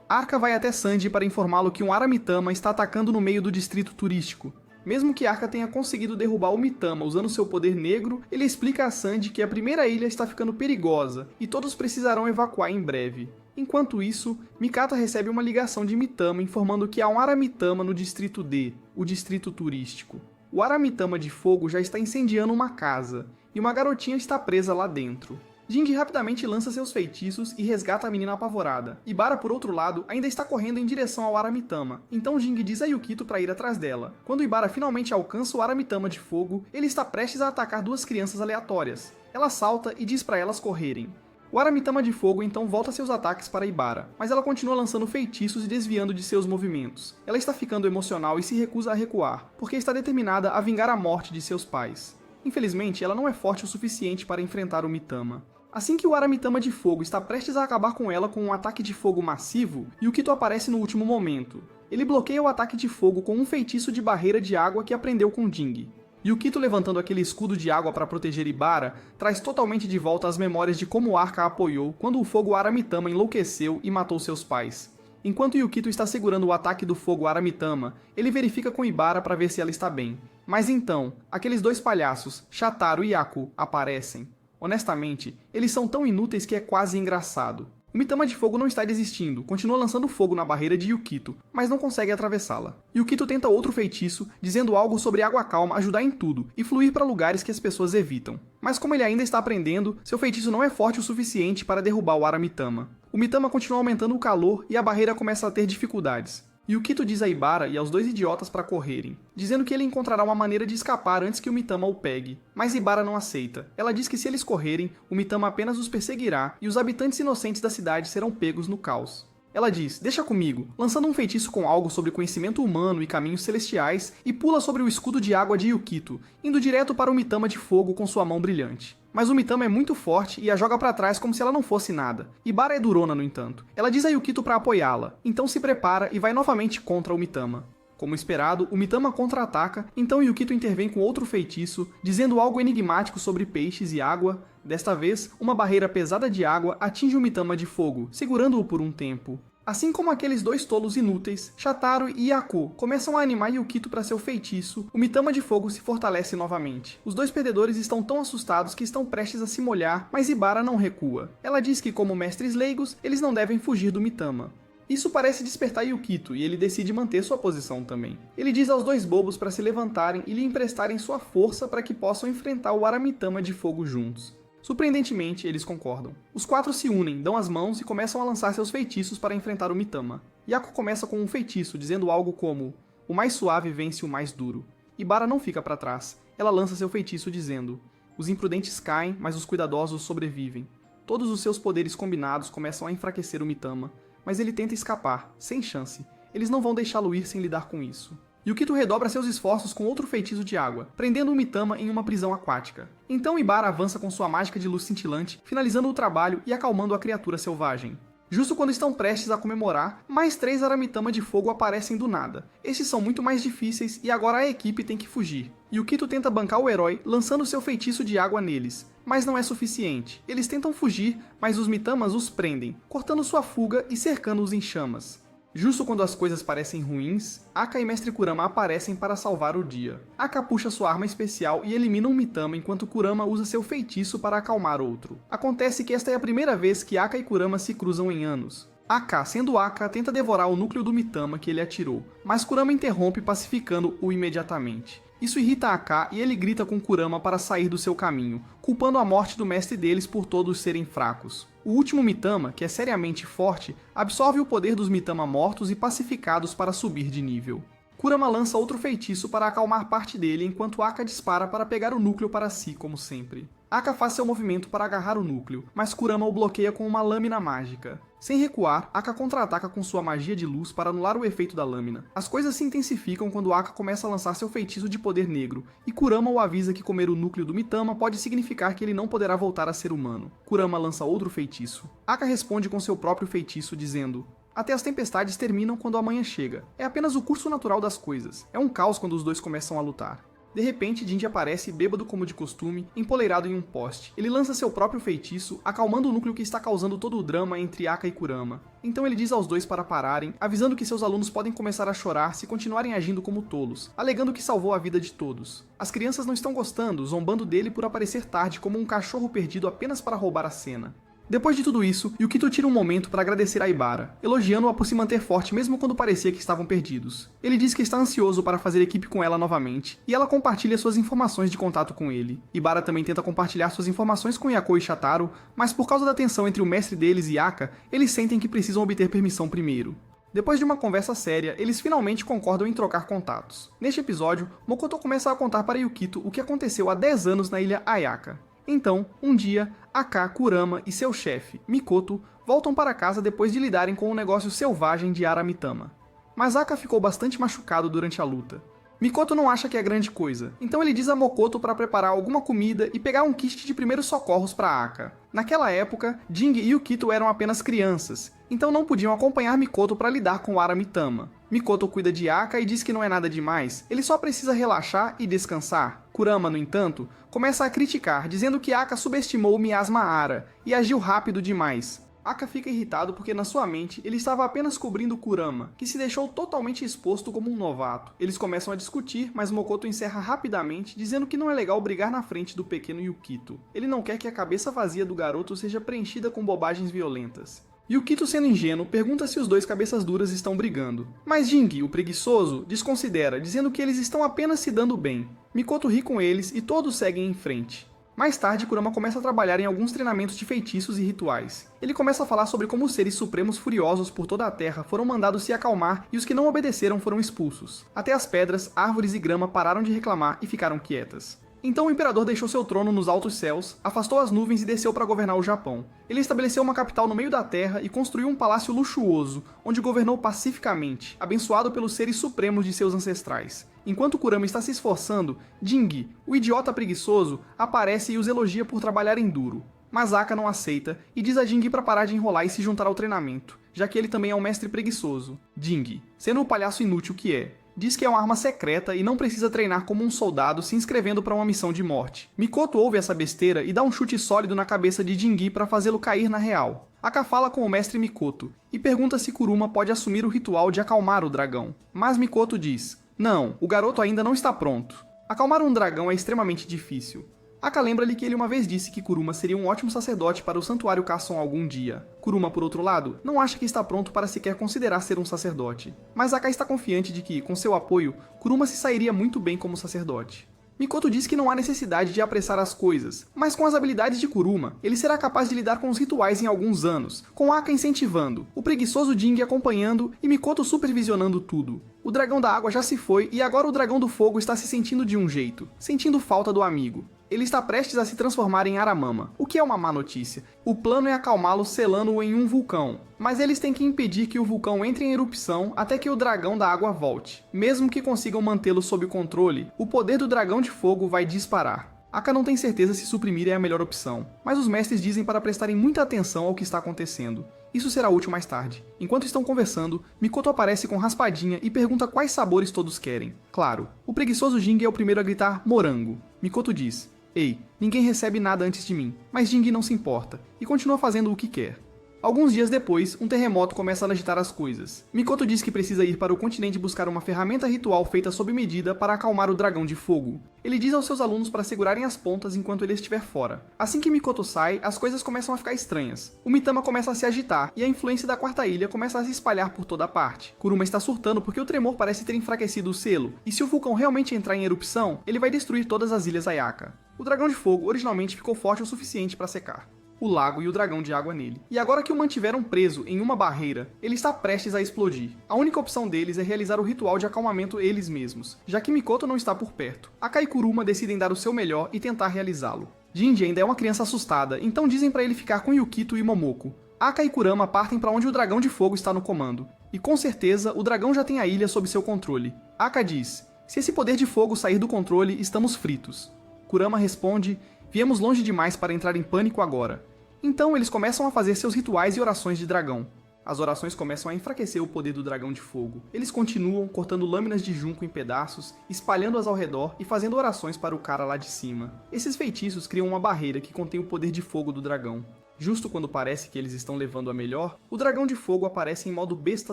Arca vai até Sanji para informá-lo que um Aramitama está atacando no meio do distrito turístico. Mesmo que Arca tenha conseguido derrubar o Mitama usando seu poder negro, ele explica a Sanji que a primeira ilha está ficando perigosa e todos precisarão evacuar em breve. Enquanto isso, Mikata recebe uma ligação de Mitama informando que há um Aramitama no distrito D, o distrito turístico. O Aramitama de fogo já está incendiando uma casa, e uma garotinha está presa lá dentro. Jingi rapidamente lança seus feitiços e resgata a menina apavorada. Ibara, por outro lado, ainda está correndo em direção ao Aramitama, então Jingi diz a Yukito para ir atrás dela. Quando Ibara finalmente alcança o Aramitama de fogo, ele está prestes a atacar duas crianças aleatórias. Ela salta e diz para elas correrem. O Aramitama de fogo então volta seus ataques para Ibara, mas ela continua lançando feitiços e desviando de seus movimentos. Ela está ficando emocional e se recusa a recuar, porque está determinada a vingar a morte de seus pais. Infelizmente, ela não é forte o suficiente para enfrentar o Mitama. Assim que o Aramitama de fogo está prestes a acabar com ela com um ataque de fogo massivo, Yukito aparece no último momento. Ele bloqueia o ataque de fogo com um feitiço de barreira de água que aprendeu com Jingi. Yukito, levantando aquele escudo de água para proteger Ibara, traz totalmente de volta as memórias de como Arca a apoiou quando o fogo Aramitama enlouqueceu e matou seus pais. Enquanto Yukito está segurando o ataque do fogo Aramitama, ele verifica com Ibara para ver se ela está bem. Mas então, aqueles dois palhaços, Shataru e Aku, aparecem. Honestamente, eles são tão inúteis que é quase engraçado. O Mitama de fogo não está desistindo, continua lançando fogo na barreira de Yukito, mas não consegue atravessá-la. Yukito tenta outro feitiço, dizendo algo sobre água calma ajudar em tudo e fluir para lugares que as pessoas evitam. Mas como ele ainda está aprendendo, seu feitiço não é forte o suficiente para derrubar o Aramitama. O Mitama continua aumentando o calor e a barreira começa a ter dificuldades. Yukito diz a Ibara e aos dois idiotas para correrem, dizendo que ele encontrará uma maneira de escapar antes que o Mitama o pegue. Mas Ibara não aceita. Ela diz que se eles correrem, o Mitama apenas os perseguirá e os habitantes inocentes da cidade serão pegos no caos. Ela diz, deixa comigo, lançando um feitiço com algo sobre conhecimento humano e caminhos celestiais, e pula sobre o escudo de água de Yukito, indo direto para o Mitama de fogo com sua mão brilhante. Mas o Mitama é muito forte e a joga para trás como se ela não fosse nada. Ibara é durona, no entanto. Ela diz a Yukito para apoiá-la, então se prepara e vai novamente contra o Mitama. Como esperado, o Mitama contra-ataca, então Yukito intervém com outro feitiço, dizendo algo enigmático sobre peixes e água. Desta vez, uma barreira pesada de água atinge o Mitama de fogo, segurando-o por um tempo. Assim como aqueles dois tolos inúteis, Shataru e Aku começam a animar Yukito para seu feitiço, o Mitama de fogo se fortalece novamente. Os dois perdedores estão tão assustados que estão prestes a se molhar, mas Ibara não recua. Ela diz que, como mestres leigos, eles não devem fugir do Mitama. Isso parece despertar Yukito, e ele decide manter sua posição também. Ele diz aos dois bobos para se levantarem e lhe emprestarem sua força para que possam enfrentar o Aramitama de fogo juntos. Surpreendentemente, eles concordam. Os quatro se unem, dão as mãos e começam a lançar seus feitiços para enfrentar o Mitama. Yaku começa com um feitiço, dizendo algo como: o mais suave vence o mais duro. Ibara não fica para trás. Ela lança seu feitiço dizendo: os imprudentes caem, mas os cuidadosos sobrevivem. Todos os seus poderes combinados começam a enfraquecer o Mitama, mas ele tenta escapar, sem chance. Eles não vão deixá-lo ir sem lidar com isso. Yukito redobra seus esforços com outro feitiço de água, prendendo o Mitama em uma prisão aquática. Então Ibara avança com sua mágica de luz cintilante, finalizando o trabalho e acalmando a criatura selvagem. Justo quando estão prestes a comemorar, mais 3 Aramitama de fogo aparecem do nada. Esses são muito mais difíceis e agora a equipe tem que fugir. Yukito tenta bancar o herói, lançando seu feitiço de água neles, mas não é suficiente. Eles tentam fugir, mas os Mitamas os prendem, cortando sua fuga e cercando-os em chamas. Justo quando as coisas parecem ruins, Aka e Mestre Kurama aparecem para salvar o dia. Aka puxa sua arma especial e elimina um Mitama enquanto Kurama usa seu feitiço para acalmar outro. Acontece que esta é a primeira vez que Aka e Kurama se cruzam em anos. Aka, sendo Aka, tenta devorar o núcleo do Mitama que ele atirou, mas Kurama interrompe pacificando-o imediatamente. Isso irrita Aka e ele grita com Kurama para sair do seu caminho, culpando a morte do mestre deles por todos serem fracos. O último Mitama, que é seriamente forte, absorve o poder dos Mitama mortos e pacificados para subir de nível. Kurama lança outro feitiço para acalmar parte dele enquanto Aka dispara para pegar o núcleo para si, como sempre. Aka faz seu movimento para agarrar o núcleo, mas Kurama o bloqueia com uma lâmina mágica. Sem recuar, Aka contra-ataca com sua magia de luz para anular o efeito da lâmina. As coisas se intensificam quando Aka começa a lançar seu feitiço de poder negro, e Kurama o avisa que comer o núcleo do Mitama pode significar que ele não poderá voltar a ser humano. Kurama lança outro feitiço. Aka responde com seu próprio feitiço, dizendo: até as tempestades terminam quando a manhã chega. É apenas o curso natural das coisas. É um caos quando os dois começam a lutar. De repente, Jinji aparece bêbado como de costume, empoleirado em um poste. Ele lança seu próprio feitiço, acalmando o núcleo que está causando todo o drama entre Aka e Kurama. Então ele diz aos dois para pararem, avisando que seus alunos podem começar a chorar se continuarem agindo como tolos, alegando que salvou a vida de todos. As crianças não estão gostando, zombando dele por aparecer tarde como um cachorro perdido apenas para roubar a cena. Depois de tudo isso, Yukito tira um momento para agradecer a Ibara, elogiando-a por se manter forte mesmo quando parecia que estavam perdidos. Ele diz que está ansioso para fazer equipe com ela novamente, e ela compartilha suas informações de contato com ele. Ibara também tenta compartilhar suas informações com Yakou e Shataru, mas por causa da tensão entre o mestre deles e Aka, eles sentem que precisam obter permissão primeiro. Depois de uma conversa séria, eles finalmente concordam em trocar contatos. Neste episódio, Mokoto começa a contar para Yukito o que aconteceu há 10 anos na ilha Ayaka. Então, um dia, Aka, Kurama e seu chefe, Mikoto, voltam para casa depois de lidarem com um negócio selvagem de Aramitama. Mas Aka ficou bastante machucado durante a luta. Mikoto não acha que é grande coisa, então ele diz a Mokoto para preparar alguma comida e pegar um kit de primeiros socorros para Aka. Naquela época, Jing e Yukito eram apenas crianças, então não podiam acompanhar Mikoto para lidar com o Aramitama. Mikoto cuida de Aka e diz que não é nada demais, ele só precisa relaxar e descansar. Kurama, no entanto, começa a criticar, dizendo que Aka subestimou Miasma Ara e agiu rápido demais. Aka fica irritado porque na sua mente ele estava apenas cobrindo Kurama, que se deixou totalmente exposto como um novato. Eles começam a discutir, mas Mokoto encerra rapidamente, dizendo que não é legal brigar na frente do pequeno Yukito. Ele não quer que a cabeça vazia do garoto seja preenchida com bobagens violentas. Yukito, sendo ingênuo, pergunta se os dois cabeças duras estão brigando. Mas Jing, o preguiçoso, desconsidera, dizendo que eles estão apenas se dando bem. Mikoto ri com eles e todos seguem em frente. Mais tarde, Kurama começa a trabalhar em alguns treinamentos de feitiços e rituais. Ele começa a falar sobre como os seres supremos furiosos por toda a Terra foram mandados se acalmar e os que não obedeceram foram expulsos. Até as pedras, árvores e grama pararam de reclamar e ficaram quietas. Então o imperador deixou seu trono nos altos céus, afastou as nuvens e desceu para governar o Japão. Ele estabeleceu uma capital no meio da terra e construiu um palácio luxuoso, onde governou pacificamente, abençoado pelos seres supremos de seus ancestrais. Enquanto Kurama está se esforçando, Jing, o idiota preguiçoso, aparece e os elogia por trabalharem duro. Mas Aka não aceita e diz a Jing para parar de enrolar e se juntar ao treinamento, já que ele também é um mestre preguiçoso. Jing, sendo o palhaço inútil que é, diz que é uma arma secreta e não precisa treinar como um soldado se inscrevendo para uma missão de morte. Mikoto ouve essa besteira e dá um chute sólido na cabeça de Jingi para fazê-lo cair na real. Aka fala com o mestre Mikoto e pergunta se Kuruma pode assumir o ritual de acalmar o dragão. Mas Mikoto diz: não, o garoto ainda não está pronto. Acalmar um dragão é extremamente difícil. Aka lembra-lhe que ele uma vez disse que Kuruma seria um ótimo sacerdote para o Santuário Kasson algum dia. Kuruma, por outro lado, não acha que está pronto para sequer considerar ser um sacerdote. Mas Aka está confiante de que, com seu apoio, Kuruma se sairia muito bem como sacerdote. Mikoto diz que não há necessidade de apressar as coisas, mas com as habilidades de Kuruma, ele será capaz de lidar com os rituais em alguns anos, com Aka incentivando, o preguiçoso Jing acompanhando e Mikoto supervisionando tudo. O dragão da água já se foi e agora o dragão do fogo está se sentindo de um jeito, sentindo falta do amigo. Ele está prestes a se transformar em Aramama, o que é uma má notícia. O plano é acalmá-lo selando-o em um vulcão, mas eles têm que impedir que o vulcão entre em erupção até que o dragão da água volte. Mesmo que consigam mantê-lo sob controle, o poder do dragão de fogo vai disparar. Aka não tem certeza se suprimir é a melhor opção, mas os mestres dizem para prestarem muita atenção ao que está acontecendo. Isso será útil mais tarde. Enquanto estão conversando, Mikoto aparece com raspadinha e pergunta quais sabores todos querem. Claro, o preguiçoso Jing é o primeiro a gritar morango. Mikoto diz: "Ei, ninguém recebe nada antes de mim", mas Jing não se importa e continua fazendo o que quer. Alguns dias depois, um terremoto começa a agitar as coisas. Mikoto diz que precisa ir para o continente buscar uma ferramenta ritual feita sob medida para acalmar o dragão de fogo. Ele diz aos seus alunos para segurarem as pontas enquanto ele estiver fora. Assim que Mikoto sai, as coisas começam a ficar estranhas. O Mitama começa a se agitar e a influência da quarta ilha começa a se espalhar por toda parte. Kuruma está surtando porque o tremor parece ter enfraquecido o selo, e se o vulcão realmente entrar em erupção, ele vai destruir todas as ilhas Ayaka. O dragão de fogo originalmente ficou forte o suficiente para secar o lago e o dragão de água nele. E agora que o mantiveram preso em uma barreira, ele está prestes a explodir. A única opção deles é realizar o ritual de acalmamento eles mesmos, já que Mikoto não está por perto. Aka e Kuruma decidem dar o seu melhor e tentar realizá-lo. Jinji ainda é uma criança assustada, então dizem para ele ficar com Yukito e Momoko. Aka e Kurama partem para onde o dragão de fogo está no comando. E com certeza, o dragão já tem a ilha sob seu controle. Aka diz: "Se esse poder de fogo sair do controle, estamos fritos." Kurama responde: "Viemos longe demais para entrar em pânico agora." Então eles começam a fazer seus rituais e orações de dragão. As orações começam a enfraquecer o poder do dragão de fogo. Eles continuam cortando lâminas de junco em pedaços, espalhando-as ao redor e fazendo orações para o cara lá de cima. Esses feitiços criam uma barreira que contém o poder de fogo do dragão. Justo quando parece que eles estão levando a melhor, o dragão de fogo aparece em modo besta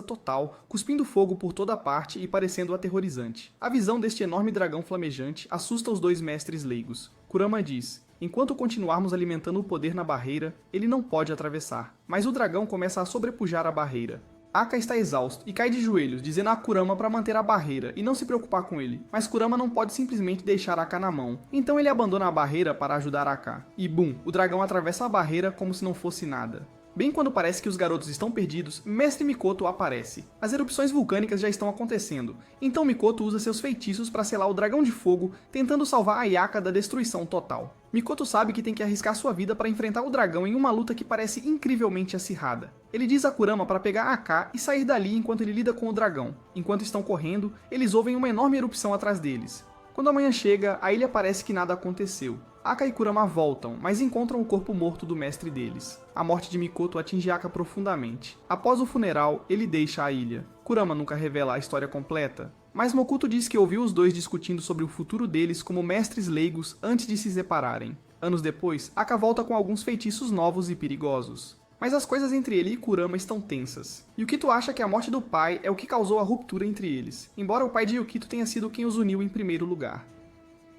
total, cuspindo fogo por toda parte e parecendo aterrorizante. A visão deste enorme dragão flamejante assusta os dois mestres leigos. Kurama diz: "Enquanto continuarmos alimentando o poder na barreira, ele não pode atravessar." Mas o dragão começa a sobrepujar a barreira. Aka está exausto e cai de joelhos, dizendo a Kurama para manter a barreira e não se preocupar com ele. Mas Kurama não pode simplesmente deixar Aka na mão. Então ele abandona a barreira para ajudar Aka. E bum, o dragão atravessa a barreira como se não fosse nada. Bem quando parece que os garotos estão perdidos, Mestre Mikoto aparece. As erupções vulcânicas já estão acontecendo, então Mikoto usa seus feitiços para selar o dragão de fogo, tentando salvar Ayaka da destruição total. Mikoto sabe que tem que arriscar sua vida para enfrentar o dragão em uma luta que parece incrivelmente acirrada. Ele diz a Kurama para pegar Aka e sair dali enquanto ele lida com o dragão. Enquanto estão correndo, eles ouvem uma enorme erupção atrás deles. Quando a manhã chega, a ilha parece que nada aconteceu. Aka e Kurama voltam, mas encontram o corpo morto do mestre deles. A morte de Mikoto atinge Aka profundamente. Após o funeral, ele deixa a ilha. Kurama nunca revela a história completa, mas Mokuto diz que ouviu os dois discutindo sobre o futuro deles como mestres leigos antes de se separarem. Anos depois, Aka volta com alguns feitiços novos e perigosos. Mas as coisas entre ele e Kurama estão tensas. Yukito acha que a morte do pai é o que causou a ruptura entre eles, embora o pai de Yukito tenha sido quem os uniu em primeiro lugar.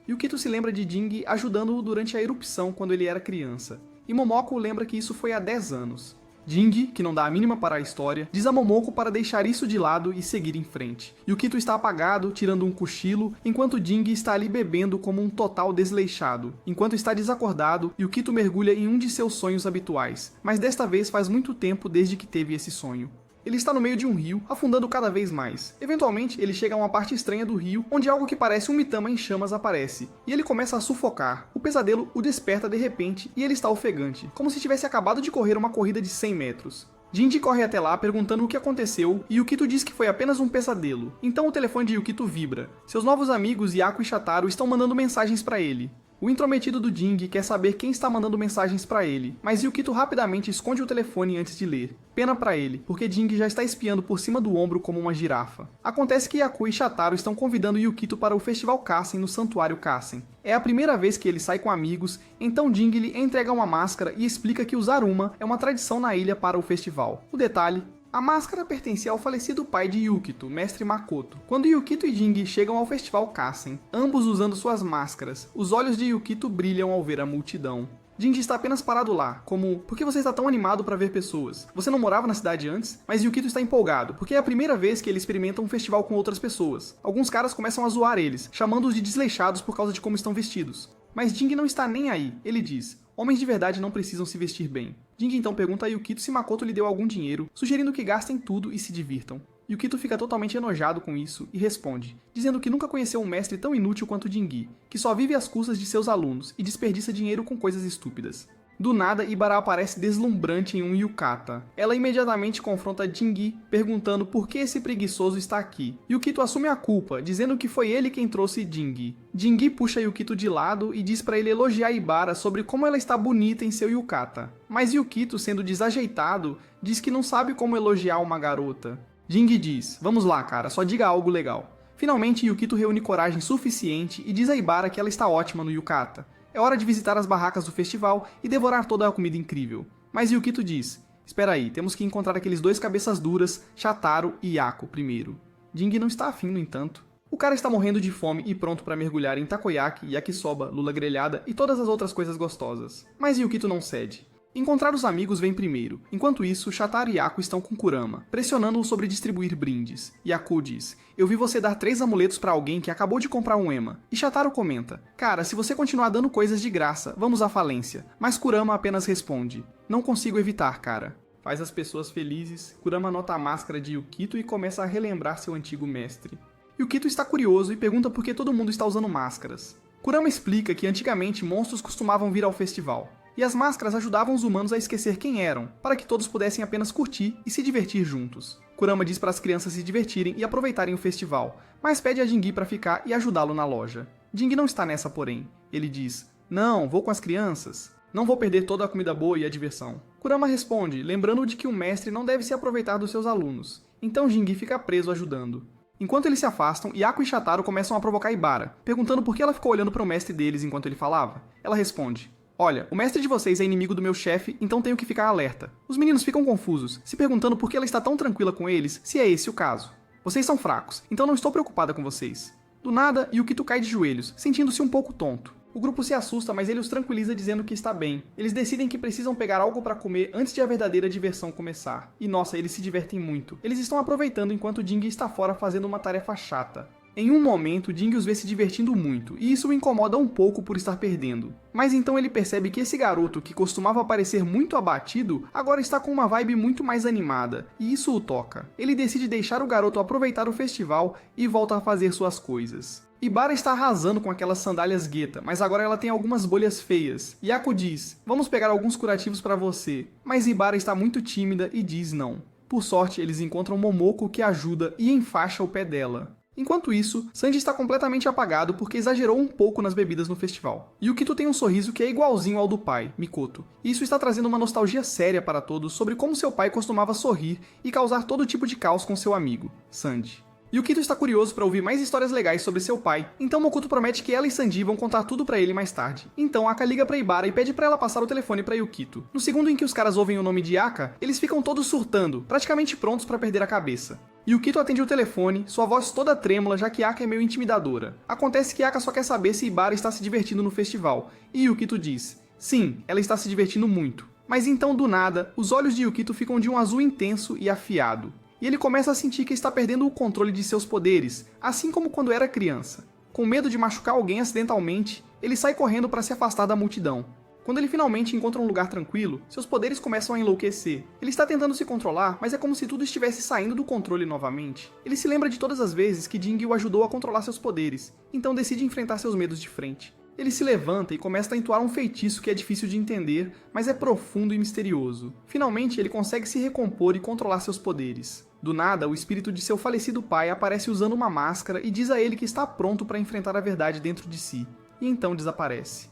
Yukito se lembra de Jing ajudando-o durante a erupção quando ele era criança, e Momoko lembra que isso foi há 10 anos. Jing, que não dá a mínima para a história, diz a Momoko para deixar isso de lado e seguir em frente. Yukito está apagado, tirando um cochilo, enquanto Jing está ali bebendo como um total desleixado. Enquanto está desacordado, Yukito mergulha em um de seus sonhos habituais, mas desta vez faz muito tempo desde que teve esse sonho. Ele está no meio de um rio, afundando cada vez mais. Eventualmente, ele chega a uma parte estranha do rio, onde algo que parece um Mitama em chamas aparece, e ele começa a sufocar. O pesadelo o desperta de repente, e ele está ofegante, como se tivesse acabado de correr uma corrida de 100 metros. Jinji corre até lá perguntando o que aconteceu, e Yukito diz que foi apenas um pesadelo. Então o telefone de Yukito vibra. Seus novos amigos Yaku e Shataru estão mandando mensagens para ele. O intrometido do Jing quer saber quem está mandando mensagens para ele, mas Yukito rapidamente esconde o telefone antes de ler. Pena para ele, porque Jing já está espiando por cima do ombro como uma girafa. Acontece que Yaku e Shataru estão convidando Yukito para o Festival Kassen no Santuário Kassen. É a primeira vez que ele sai com amigos, então Jing lhe entrega uma máscara e explica que usar uma é uma tradição na ilha para o festival. O detalhe: a máscara pertencia ao falecido pai de Yukito, Mestre Makoto. Quando Yukito e Jing chegam ao Festival Kassen, ambos usando suas máscaras, os olhos de Yukito brilham ao ver a multidão. Jing está apenas parado lá, como: por que você está tão animado para ver pessoas? Você não morava na cidade antes? Mas Yukito está empolgado, porque é a primeira vez que ele experimenta um festival com outras pessoas. Alguns caras começam a zoar eles, chamando-os de desleixados por causa de como estão vestidos. Mas Jing não está nem aí. Ele diz: homens de verdade não precisam se vestir bem. Jing então pergunta a Yukito se Makoto lhe deu algum dinheiro, sugerindo que gastem tudo e se divirtam. Yukito fica totalmente enojado com isso e responde, dizendo que nunca conheceu um mestre tão inútil quanto Jingi, que só vive às custas de seus alunos e desperdiça dinheiro com coisas estúpidas. Do nada, Ibara aparece deslumbrante em um yukata. Ela imediatamente confronta Jingi, perguntando por que esse preguiçoso está aqui. Yukito assume a culpa, dizendo que foi ele quem trouxe Jingi. Jingi puxa Yukito de lado e diz para ele elogiar Ibara sobre como ela está bonita em seu yukata. Mas Yukito, sendo desajeitado, diz que não sabe como elogiar uma garota. Jingi diz: "Vamos lá, cara, só diga algo legal." Finalmente, Yukito reúne coragem suficiente e diz a Ibara que ela está ótima no yukata. É hora de visitar as barracas do festival e devorar toda a comida incrível. Mas Yukito diz: "Espera aí, temos que encontrar aqueles dois cabeças duras, Shataro e Yako primeiro." Jingi não está afim, no entanto. O cara está morrendo de fome e pronto para mergulhar em takoyaki, yakisoba, lula grelhada e todas as outras coisas gostosas. Mas Yukito não cede. Encontrar os amigos vem primeiro. Enquanto isso, Shataro e Yako estão com Kurama, pressionando-o sobre distribuir brindes. Yaku diz: "Eu vi você dar 3 amuletos pra alguém que acabou de comprar um ema." E Shataro comenta: "Cara, se você continuar dando coisas de graça, vamos à falência." Mas Kurama apenas responde: "Não consigo evitar, cara." Faz as pessoas felizes, Kurama nota a máscara de Yukito e começa a relembrar seu antigo mestre. Yukito está curioso e pergunta por que todo mundo está usando máscaras. Kurama explica que antigamente monstros costumavam vir ao festival. E as máscaras ajudavam os humanos a esquecer quem eram, para que todos pudessem apenas curtir e se divertir juntos. Kurama diz para as crianças se divertirem e aproveitarem o festival, mas pede a Jingi para ficar e ajudá-lo na loja. Jingi não está nessa, porém. Ele diz: "Não, vou com as crianças. Não vou perder toda a comida boa e a diversão." Kurama responde, lembrando de que o mestre não deve se aproveitar dos seus alunos. Então Jingi fica preso ajudando. Enquanto eles se afastam, Yako e Shataro começam a provocar Ibara, perguntando por que ela ficou olhando para o mestre deles enquanto ele falava. Ela responde: "Olha, o mestre de vocês é inimigo do meu chefe, então tenho que ficar alerta." Os meninos ficam confusos, se perguntando por que ela está tão tranquila com eles, se é esse o caso. "Vocês são fracos, então não estou preocupada com vocês." Do nada, Yukito cai de joelhos, sentindo-se um pouco tonto. O grupo se assusta, mas ele os tranquiliza dizendo que está bem. Eles decidem que precisam pegar algo para comer antes de a verdadeira diversão começar. E nossa, eles se divertem muito. Eles estão aproveitando enquanto Jingi está fora fazendo uma tarefa chata. Em um momento, Jingi os vê se divertindo muito, e isso o incomoda um pouco por estar perdendo. Mas então ele percebe que esse garoto, que costumava parecer muito abatido, agora está com uma vibe muito mais animada, e isso o toca. Ele decide deixar o garoto aproveitar o festival e volta a fazer suas coisas. Ibara está arrasando com aquelas sandálias gueta, mas agora ela tem algumas bolhas feias. Yako diz: "Vamos pegar alguns curativos para você." Mas Ibara está muito tímida e diz não. Por sorte, eles encontram Momoko, que ajuda e enfaixa o pé dela. Enquanto isso, Sanji está completamente apagado porque exagerou um pouco nas bebidas no festival. Yukito tem um sorriso que é igualzinho ao do pai, Mikoto. E isso está trazendo uma nostalgia séria para todos sobre como seu pai costumava sorrir e causar todo tipo de caos com seu amigo, Sanji. Yukito está curioso para ouvir mais histórias legais sobre seu pai, então Mokoto promete que ela e Sanji vão contar tudo para ele mais tarde. Então Aka liga para Ibara e pede para ela passar o telefone para Yukito. No segundo em que os caras ouvem o nome de Aka, eles ficam todos surtando, praticamente prontos para perder a cabeça. Yukito atende o telefone, sua voz toda trêmula, já que Aka é meio intimidadora. Acontece que Aka só quer saber se Ibara está se divertindo no festival, e Yukito diz: "Sim, ela está se divertindo muito." Mas então, do nada, os olhos de Yukito ficam de um azul intenso e afiado. E ele começa a sentir que está perdendo o controle de seus poderes, assim como quando era criança. Com medo de machucar alguém acidentalmente, ele sai correndo para se afastar da multidão. Quando ele finalmente encontra um lugar tranquilo, seus poderes começam a enlouquecer. Ele está tentando se controlar, mas é como se tudo estivesse saindo do controle novamente. Ele se lembra de todas as vezes que Jingi o ajudou a controlar seus poderes, então decide enfrentar seus medos de frente. Ele se levanta e começa a entoar um feitiço que é difícil de entender, mas é profundo e misterioso. Finalmente, ele consegue se recompor e controlar seus poderes. Do nada, o espírito de seu falecido pai aparece usando uma máscara e diz a ele que está pronto para enfrentar a verdade dentro de si. E então desaparece.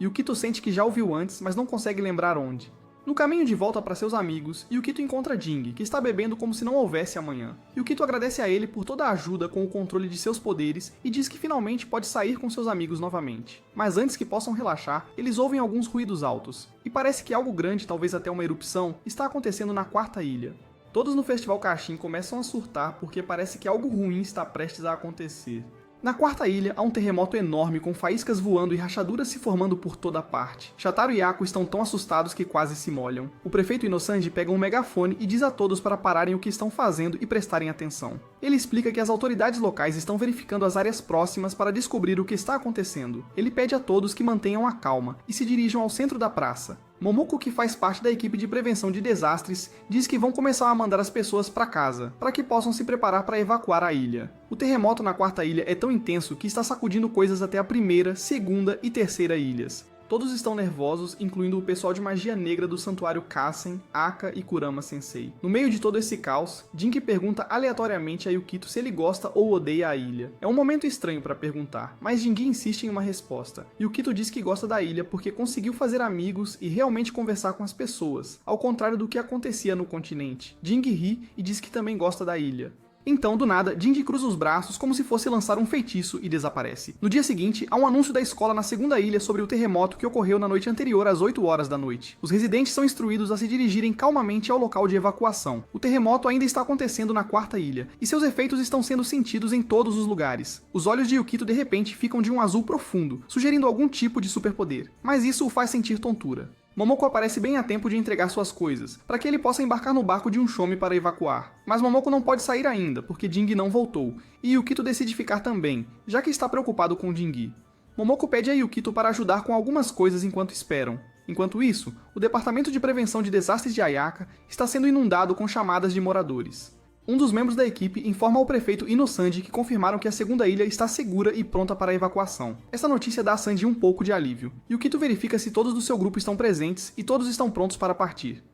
Yukito sente que já o viu antes, mas não consegue lembrar onde. No caminho de volta para seus amigos, Yukito encontra Jingi, que está bebendo como se não houvesse amanhã. Yukito agradece a ele por toda a ajuda com o controle de seus poderes e diz que finalmente pode sair com seus amigos novamente. Mas antes que possam relaxar, eles ouvem alguns ruídos altos. E parece que algo grande, talvez até uma erupção, está acontecendo na quarta ilha. Todos no Festival Kashin começam a surtar porque parece que algo ruim está prestes a acontecer. Na quarta ilha, há um terremoto enorme com faíscas voando e rachaduras se formando por toda parte. Shataro e Yako estão tão assustados que quase se molham. O prefeito Inosanji pega um megafone e diz a todos para pararem o que estão fazendo e prestarem atenção. Ele explica que as autoridades locais estão verificando as áreas próximas para descobrir o que está acontecendo. Ele pede a todos que mantenham a calma e se dirijam ao centro da praça. Momoko, que faz parte da equipe de prevenção de desastres, diz que vão começar a mandar as pessoas para casa, para que possam se preparar para evacuar a ilha. O terremoto na quarta ilha é tão intenso que está sacudindo coisas até a primeira, segunda e terceira ilhas. Todos estão nervosos, incluindo o pessoal de magia negra do santuário Kassen, Aka e Kurama Sensei. No meio de todo esse caos, Jing pergunta aleatoriamente a Yukito se ele gosta ou odeia a ilha. É um momento estranho para perguntar, mas Jing insiste em uma resposta. Yukito diz que gosta da ilha porque conseguiu fazer amigos e realmente conversar com as pessoas, ao contrário do que acontecia no continente. Jing ri e diz que também gosta da ilha. Então, do nada, Jing cruza os braços como se fosse lançar um feitiço e desaparece. No dia seguinte, há um anúncio da escola na segunda ilha sobre o terremoto que ocorreu na noite anterior às 8 horas da noite. Os residentes são instruídos a se dirigirem calmamente ao local de evacuação. O terremoto ainda está acontecendo na quarta ilha, e seus efeitos estão sendo sentidos em todos os lugares. Os olhos de Yukito de repente ficam de um azul profundo, sugerindo algum tipo de superpoder, mas isso o faz sentir tontura. Momoko aparece bem a tempo de entregar suas coisas, para que ele possa embarcar no barco de um Shomi para evacuar. Mas Momoko não pode sair ainda, porque Jing não voltou, e Yukito decide ficar também, já que está preocupado com Jing. Momoko pede a Yukito para ajudar com algumas coisas enquanto esperam. Enquanto isso, o Departamento de Prevenção de Desastres de Ayaka está sendo inundado com chamadas de moradores. Um dos membros da equipe informa ao prefeito Ino Sanji que confirmaram que a segunda ilha está segura e pronta para a evacuação. Essa notícia dá a Sanji um pouco de alívio. Yukito verifica se todos do seu grupo estão presentes e todos estão prontos para partir.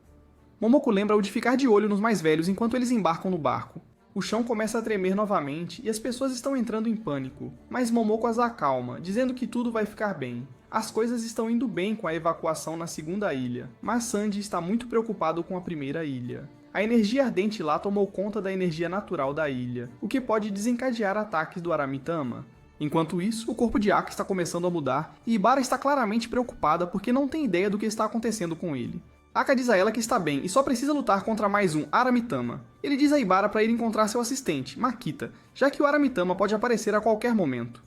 Momoko lembra-o de ficar de olho nos mais velhos enquanto eles embarcam no barco. O chão começa a tremer novamente e as pessoas estão entrando em pânico, mas Momoko as acalma, dizendo que tudo vai ficar bem. As coisas estão indo bem com a evacuação na segunda ilha, mas Sanji está muito preocupado com a primeira ilha. A energia ardente lá tomou conta da energia natural da ilha, o que pode desencadear ataques do Aramitama. Enquanto isso, o corpo de Aka está começando a mudar e Ibara está claramente preocupada porque não tem ideia do que está acontecendo com ele. Aka diz a ela que está bem e só precisa lutar contra mais um Aramitama. Ele diz a Ibara para ir encontrar seu assistente, Makita, já que o Aramitama pode aparecer a qualquer momento.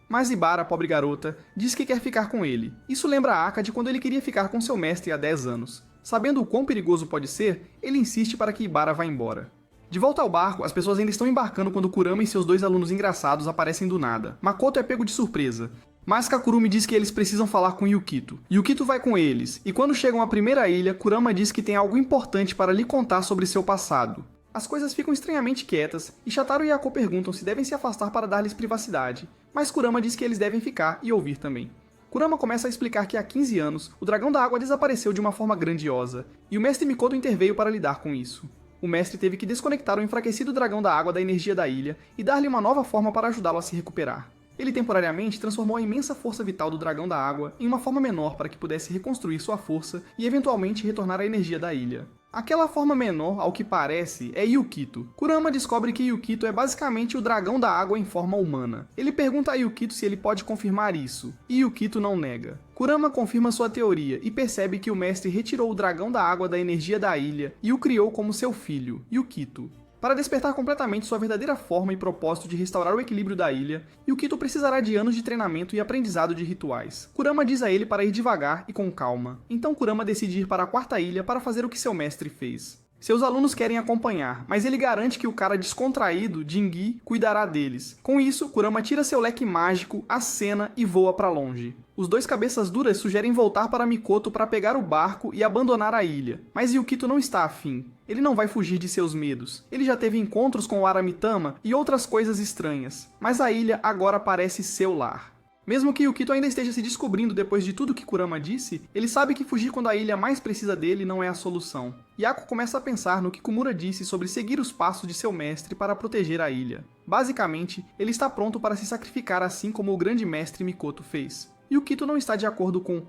Mas Ibara, pobre garota, diz que quer ficar com ele. Isso lembra Aka de quando ele queria ficar com seu mestre há 10 anos. Sabendo o quão perigoso pode ser, ele insiste para que Ibara vá embora. De volta ao barco, as pessoas ainda estão embarcando quando Kurama e seus dois alunos engraçados aparecem do nada. Makoto é pego de surpresa. Mas Kakurumi diz que eles precisam falar com Yukito. Yukito vai com eles, e quando chegam à primeira ilha, Kurama diz que tem algo importante para lhe contar sobre seu passado. As coisas ficam estranhamente quietas, e Shataru e Yako perguntam se devem se afastar para dar-lhes privacidade, mas Kurama diz que eles devem ficar e ouvir também. Kurama começa a explicar que há 15 anos, o dragão da água desapareceu de uma forma grandiosa, e o mestre Mikoto interveio para lidar com isso. O mestre teve que desconectar o enfraquecido dragão da água da energia da ilha e dar-lhe uma nova forma para ajudá-lo a se recuperar. Ele temporariamente transformou a imensa força vital do dragão da água em uma forma menor para que pudesse reconstruir sua força e eventualmente retornar à energia da ilha. Aquela forma menor, ao que parece, é Yukito. Kurama descobre que Yukito é basicamente o dragão da água em forma humana. Ele pergunta a Yukito se ele pode confirmar isso, e Yukito não nega. Kurama confirma sua teoria e percebe que o mestre retirou o dragão da água da energia da ilha e o criou como seu filho, Yukito. Para despertar completamente sua verdadeira forma e propósito de restaurar o equilíbrio da ilha, Yukito precisará de anos de treinamento e aprendizado de rituais. Kurama diz a ele para ir devagar e com calma. Então Kurama decide ir para a quarta ilha para fazer o que seu mestre fez. Seus alunos querem acompanhar, mas ele garante que o cara descontraído, Jingi, cuidará deles. Com isso, Kurama tira seu leque mágico, acena e voa para longe. Os dois cabeças duras sugerem voltar para Mikoto para pegar o barco e abandonar a ilha, mas Yukito não está afim. Ele não vai fugir de seus medos. Ele já teve encontros com o Aramitama e outras coisas estranhas, mas a ilha agora parece seu lar. Mesmo que Yukito ainda esteja se descobrindo depois de tudo que Kurama disse, ele sabe que fugir quando a ilha mais precisa dele não é a solução. Yako começa a pensar no que Komura disse sobre seguir os passos de seu mestre para proteger a ilha. Basicamente, ele está pronto para se sacrificar assim como o grande mestre Mikoto fez. Yukito não está de acordo com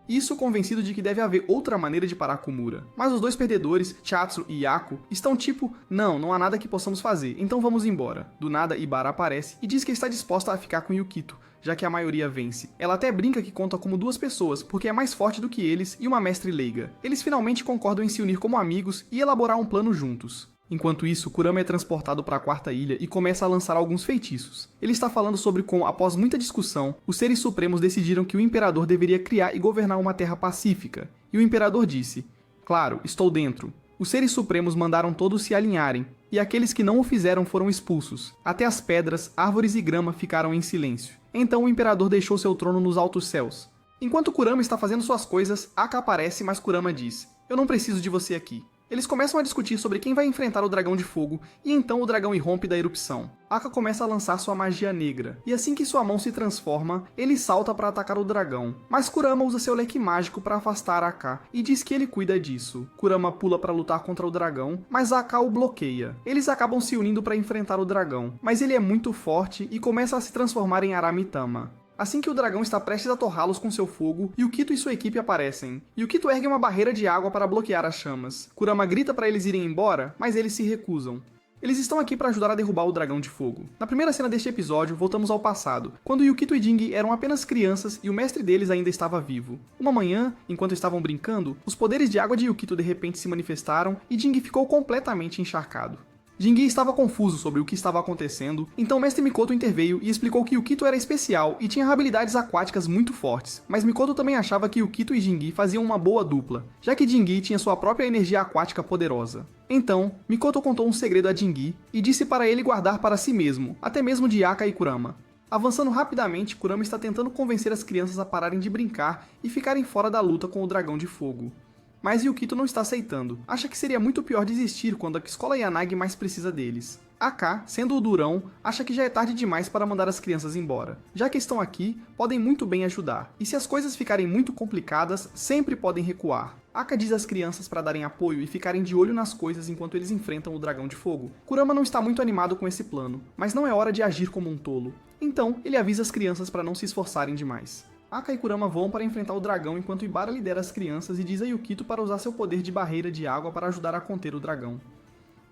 isso, convencido de que deve haver outra maneira de parar Komura. Mas os dois perdedores, Chatsu e Yako, estão tipo, não há nada que possamos fazer, então vamos embora. Do nada, Ibara aparece e diz que está disposta a ficar com Yukito, já que a maioria vence. Ela até brinca que conta como duas pessoas, porque é mais forte do que eles e uma mestre leiga. Eles finalmente concordam em se unir como amigos e elaborar um plano juntos. Enquanto isso, Kurama é transportado para a quarta ilha e começa a lançar alguns feitiços. Ele está falando sobre como, após muita discussão, os seres supremos decidiram que o Imperador deveria criar e governar uma terra pacífica. E o Imperador disse, claro, estou dentro. Os seres supremos mandaram todos se alinharem, e aqueles que não o fizeram foram expulsos. Até as pedras, árvores e grama ficaram em silêncio. Então o Imperador deixou seu trono nos altos céus. Enquanto Kurama está fazendo suas coisas, Aka aparece, mas Kurama diz, eu não preciso de você aqui. Eles começam a discutir sobre quem vai enfrentar o dragão de fogo, e então o dragão irrompe da erupção. Akka começa a lançar sua magia negra, e assim que sua mão se transforma, ele salta para atacar o dragão. Mas Kurama usa seu leque mágico para afastar Akka, e diz que ele cuida disso. Kurama pula para lutar contra o dragão, mas Akka o bloqueia. Eles acabam se unindo para enfrentar o dragão, mas ele é muito forte e começa a se transformar em Aramitama. Assim que o dragão está prestes a torrá-los com seu fogo, Yukito e sua equipe aparecem. Yukito ergue uma barreira de água para bloquear as chamas. Kurama grita para eles irem embora, mas eles se recusam. Eles estão aqui para ajudar a derrubar o dragão de fogo. Na primeira cena deste episódio, voltamos ao passado, quando Yukito e Jing eram apenas crianças e o mestre deles ainda estava vivo. Uma manhã, enquanto estavam brincando, os poderes de água de Yukito de repente se manifestaram e Jing ficou completamente encharcado. Jingi estava confuso sobre o que estava acontecendo, então o mestre Mikoto interveio e explicou que Yukito era especial e tinha habilidades aquáticas muito fortes, mas Mikoto também achava que Yukito e Jingi faziam uma boa dupla, já que Jingi tinha sua própria energia aquática poderosa. Então, Mikoto contou um segredo a Jingi e disse para ele guardar para si mesmo, até mesmo de Akka e Kurama. Avançando rapidamente, Kurama está tentando convencer as crianças a pararem de brincar e ficarem fora da luta com o dragão de fogo. Mas Yukito não está aceitando. Acha que seria muito pior desistir quando a escola Yanagi mais precisa deles. Akka, sendo o durão, acha que já é tarde demais para mandar as crianças embora. Já que estão aqui, podem muito bem ajudar. E se as coisas ficarem muito complicadas, sempre podem recuar. Akka diz às crianças para darem apoio e ficarem de olho nas coisas enquanto eles enfrentam o dragão de fogo. Kurama não está muito animado com esse plano, mas não é hora de agir como um tolo. Então, ele avisa as crianças para não se esforçarem demais. Akka e Kurama voam para enfrentar o dragão enquanto Ibara lidera as crianças e diz a Yukito para usar seu poder de barreira de água para ajudar a conter o dragão.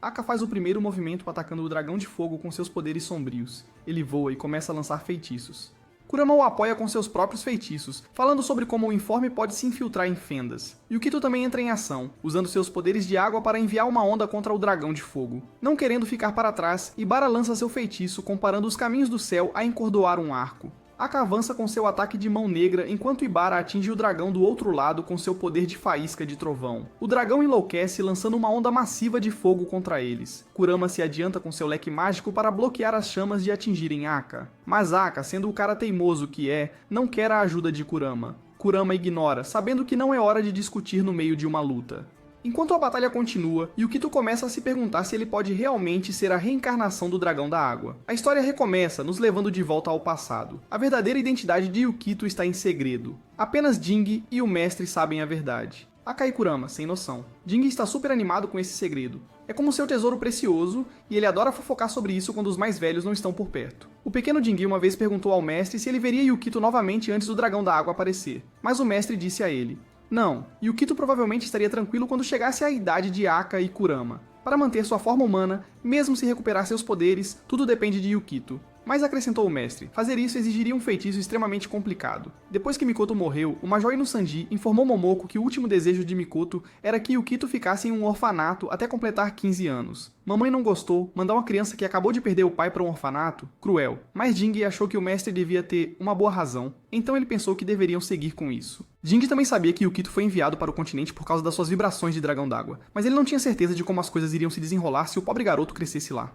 Akka faz o primeiro movimento atacando o dragão de fogo com seus poderes sombrios. Ele voa e começa a lançar feitiços. Kurama o apoia com seus próprios feitiços, falando sobre como o informe pode se infiltrar em fendas. Yukito também entra em ação, usando seus poderes de água para enviar uma onda contra o dragão de fogo. Não querendo ficar para trás, Ibara lança seu feitiço comparando os caminhos do céu a encordoar um arco. Akka avança com seu ataque de mão negra enquanto Ibara atinge o dragão do outro lado com seu poder de faísca de trovão. O dragão enlouquece lançando uma onda massiva de fogo contra eles. Kurama se adianta com seu leque mágico para bloquear as chamas de atingirem Akka. Mas Akka, sendo o cara teimoso que é, não quer a ajuda de Kurama. Kurama ignora, sabendo que não é hora de discutir no meio de uma luta. Enquanto a batalha continua, Yukito começa a se perguntar se ele pode realmente ser a reencarnação do dragão da água. A história recomeça, nos levando de volta ao passado. A verdadeira identidade de Yukito está em segredo. Apenas Jing e o mestre sabem a verdade. Akka e Kurama, sem noção. Jing está super animado com esse segredo. É como seu tesouro precioso, e ele adora fofocar sobre isso quando os mais velhos não estão por perto. O pequeno Jing uma vez perguntou ao mestre se ele veria Yukito novamente antes do dragão da água aparecer. Mas o mestre disse a ele: não, Yukito provavelmente estaria tranquilo quando chegasse à idade de Akka e Kurama. Para manter sua forma humana, mesmo se recuperar seus poderes, tudo depende de Yukito. Mas acrescentou o mestre, fazer isso exigiria um feitiço extremamente complicado. Depois que Mikoto morreu, o Major Inusanji informou Momoko que o último desejo de Mikoto era que Yukito ficasse em um orfanato até completar 15 anos. Mamãe não gostou, mandar uma criança que acabou de perder o pai para um orfanato? Cruel. Mas Jing achou que o mestre devia ter uma boa razão, então ele pensou que deveriam seguir com isso. Jing também sabia que Yukito foi enviado para o continente por causa das suas vibrações de dragão d'água, mas ele não tinha certeza de como as coisas iriam se desenrolar se o pobre garoto crescesse lá.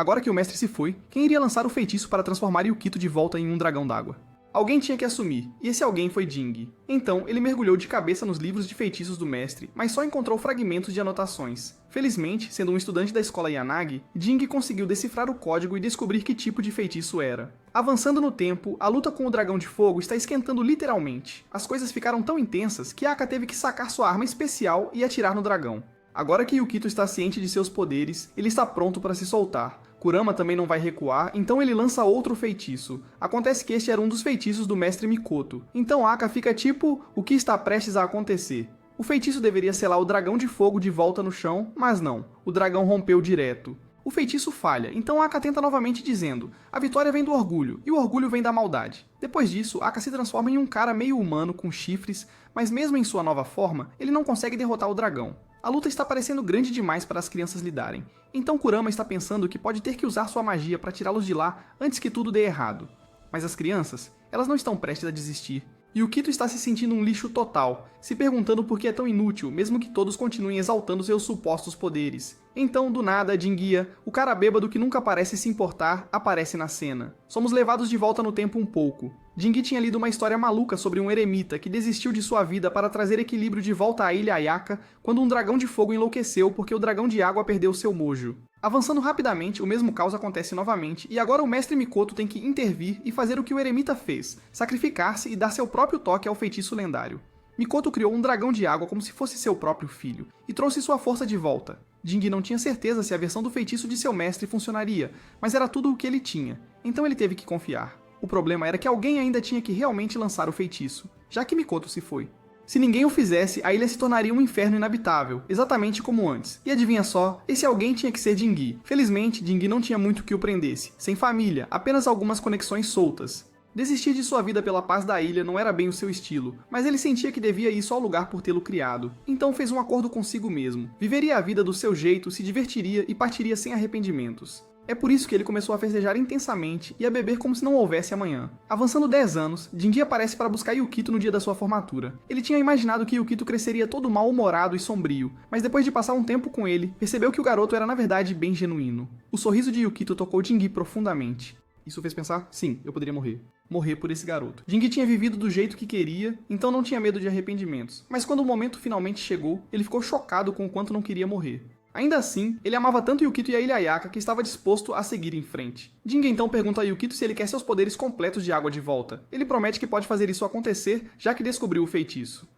Agora que o mestre se foi, quem iria lançar o feitiço para transformar Yukito de volta em um dragão d'água? Alguém tinha que assumir, e esse alguém foi Jing. Então, ele mergulhou de cabeça nos livros de feitiços do mestre, mas só encontrou fragmentos de anotações. Felizmente, sendo um estudante da escola Yanagi, Jing conseguiu decifrar o código e descobrir que tipo de feitiço era. Avançando no tempo, a luta com o dragão de fogo está esquentando literalmente. As coisas ficaram tão intensas que Akka teve que sacar sua arma especial e atirar no dragão. Agora que Yukito está ciente de seus poderes, ele está pronto para se soltar. Kurama também não vai recuar, então ele lança outro feitiço. Acontece que este era um dos feitiços do mestre Mikoto. Então Akka fica tipo, o que está prestes a acontecer? O feitiço deveria selar o dragão de fogo de volta no chão, mas não. O dragão rompeu direto. O feitiço falha, então Akka tenta novamente dizendo: a vitória vem do orgulho, e o orgulho vem da maldade. Depois disso, Akka se transforma em um cara meio humano com chifres, mas mesmo em sua nova forma, ele não consegue derrotar o dragão. A luta está parecendo grande demais para as crianças lidarem, então Kurama está pensando que pode ter que usar sua magia para tirá-los de lá antes que tudo dê errado. Mas as crianças, elas não estão prestes a desistir. Yukito está se sentindo um lixo total, se perguntando por que é tão inútil, mesmo que todos continuem exaltando seus supostos poderes. Então, do nada, Jinguia, o cara bêbado que nunca parece se importar, aparece na cena. Somos levados de volta no tempo um pouco. Jingi tinha lido uma história maluca sobre um eremita que desistiu de sua vida para trazer equilíbrio de volta à ilha Ayaka quando um dragão de fogo enlouqueceu porque o dragão de água perdeu seu mojo. Avançando rapidamente, o mesmo caos acontece novamente e agora o mestre Mikoto tem que intervir e fazer o que o eremita fez, sacrificar-se e dar seu próprio toque ao feitiço lendário. Mikoto criou um dragão de água como se fosse seu próprio filho, e trouxe sua força de volta. Jingi não tinha certeza se a versão do feitiço de seu mestre funcionaria, mas era tudo o que ele tinha, então ele teve que confiar. O problema era que alguém ainda tinha que realmente lançar o feitiço, já que Mikoto se foi. Se ninguém o fizesse, a ilha se tornaria um inferno inabitável, exatamente como antes. E adivinha só, esse alguém tinha que ser Jingi. Felizmente, Jingi não tinha muito que o prendesse, sem família, apenas algumas conexões soltas. Desistir de sua vida pela paz da ilha não era bem o seu estilo, mas ele sentia que devia isso ao lugar por tê-lo criado. Então fez um acordo consigo mesmo. Viveria a vida do seu jeito, se divertiria e partiria sem arrependimentos. É por isso que ele começou a festejar intensamente e a beber como se não houvesse amanhã. Avançando 10 anos, Jingi aparece para buscar Yukito no dia da sua formatura. Ele tinha imaginado que Yukito cresceria todo mal-humorado e sombrio, mas depois de passar um tempo com ele, percebeu que o garoto era na verdade bem genuíno. O sorriso de Yukito tocou Jingi profundamente. Isso fez pensar, sim, eu poderia morrer. Morrer por esse garoto. Jingi tinha vivido do jeito que queria, então não tinha medo de arrependimentos. Mas quando o momento finalmente chegou, ele ficou chocado com o quanto não queria morrer. Ainda assim, ele amava tanto Yukito e a Ilha Ayaka que estava disposto a seguir em frente. Jingi então pergunta a Yukito se ele quer seus poderes completos de água de volta. Ele promete que pode fazer isso acontecer, já que descobriu o feitiço.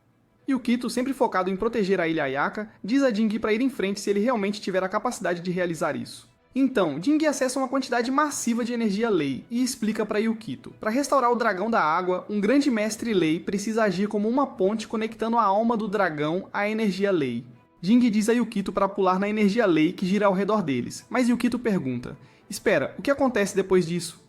Yukito, sempre focado em proteger a Ilha Ayaka, diz a Jingi para ir em frente se ele realmente tiver a capacidade de realizar isso. Então, Jingi acessa uma quantidade massiva de energia Lei e explica para Yukito. Para restaurar o dragão da água, um grande mestre Lei precisa agir como uma ponte conectando a alma do dragão à energia Lei. Jingi diz a Yukito para pular na energia Lei que gira ao redor deles, mas Yukito pergunta: "Espera, o que acontece depois disso?"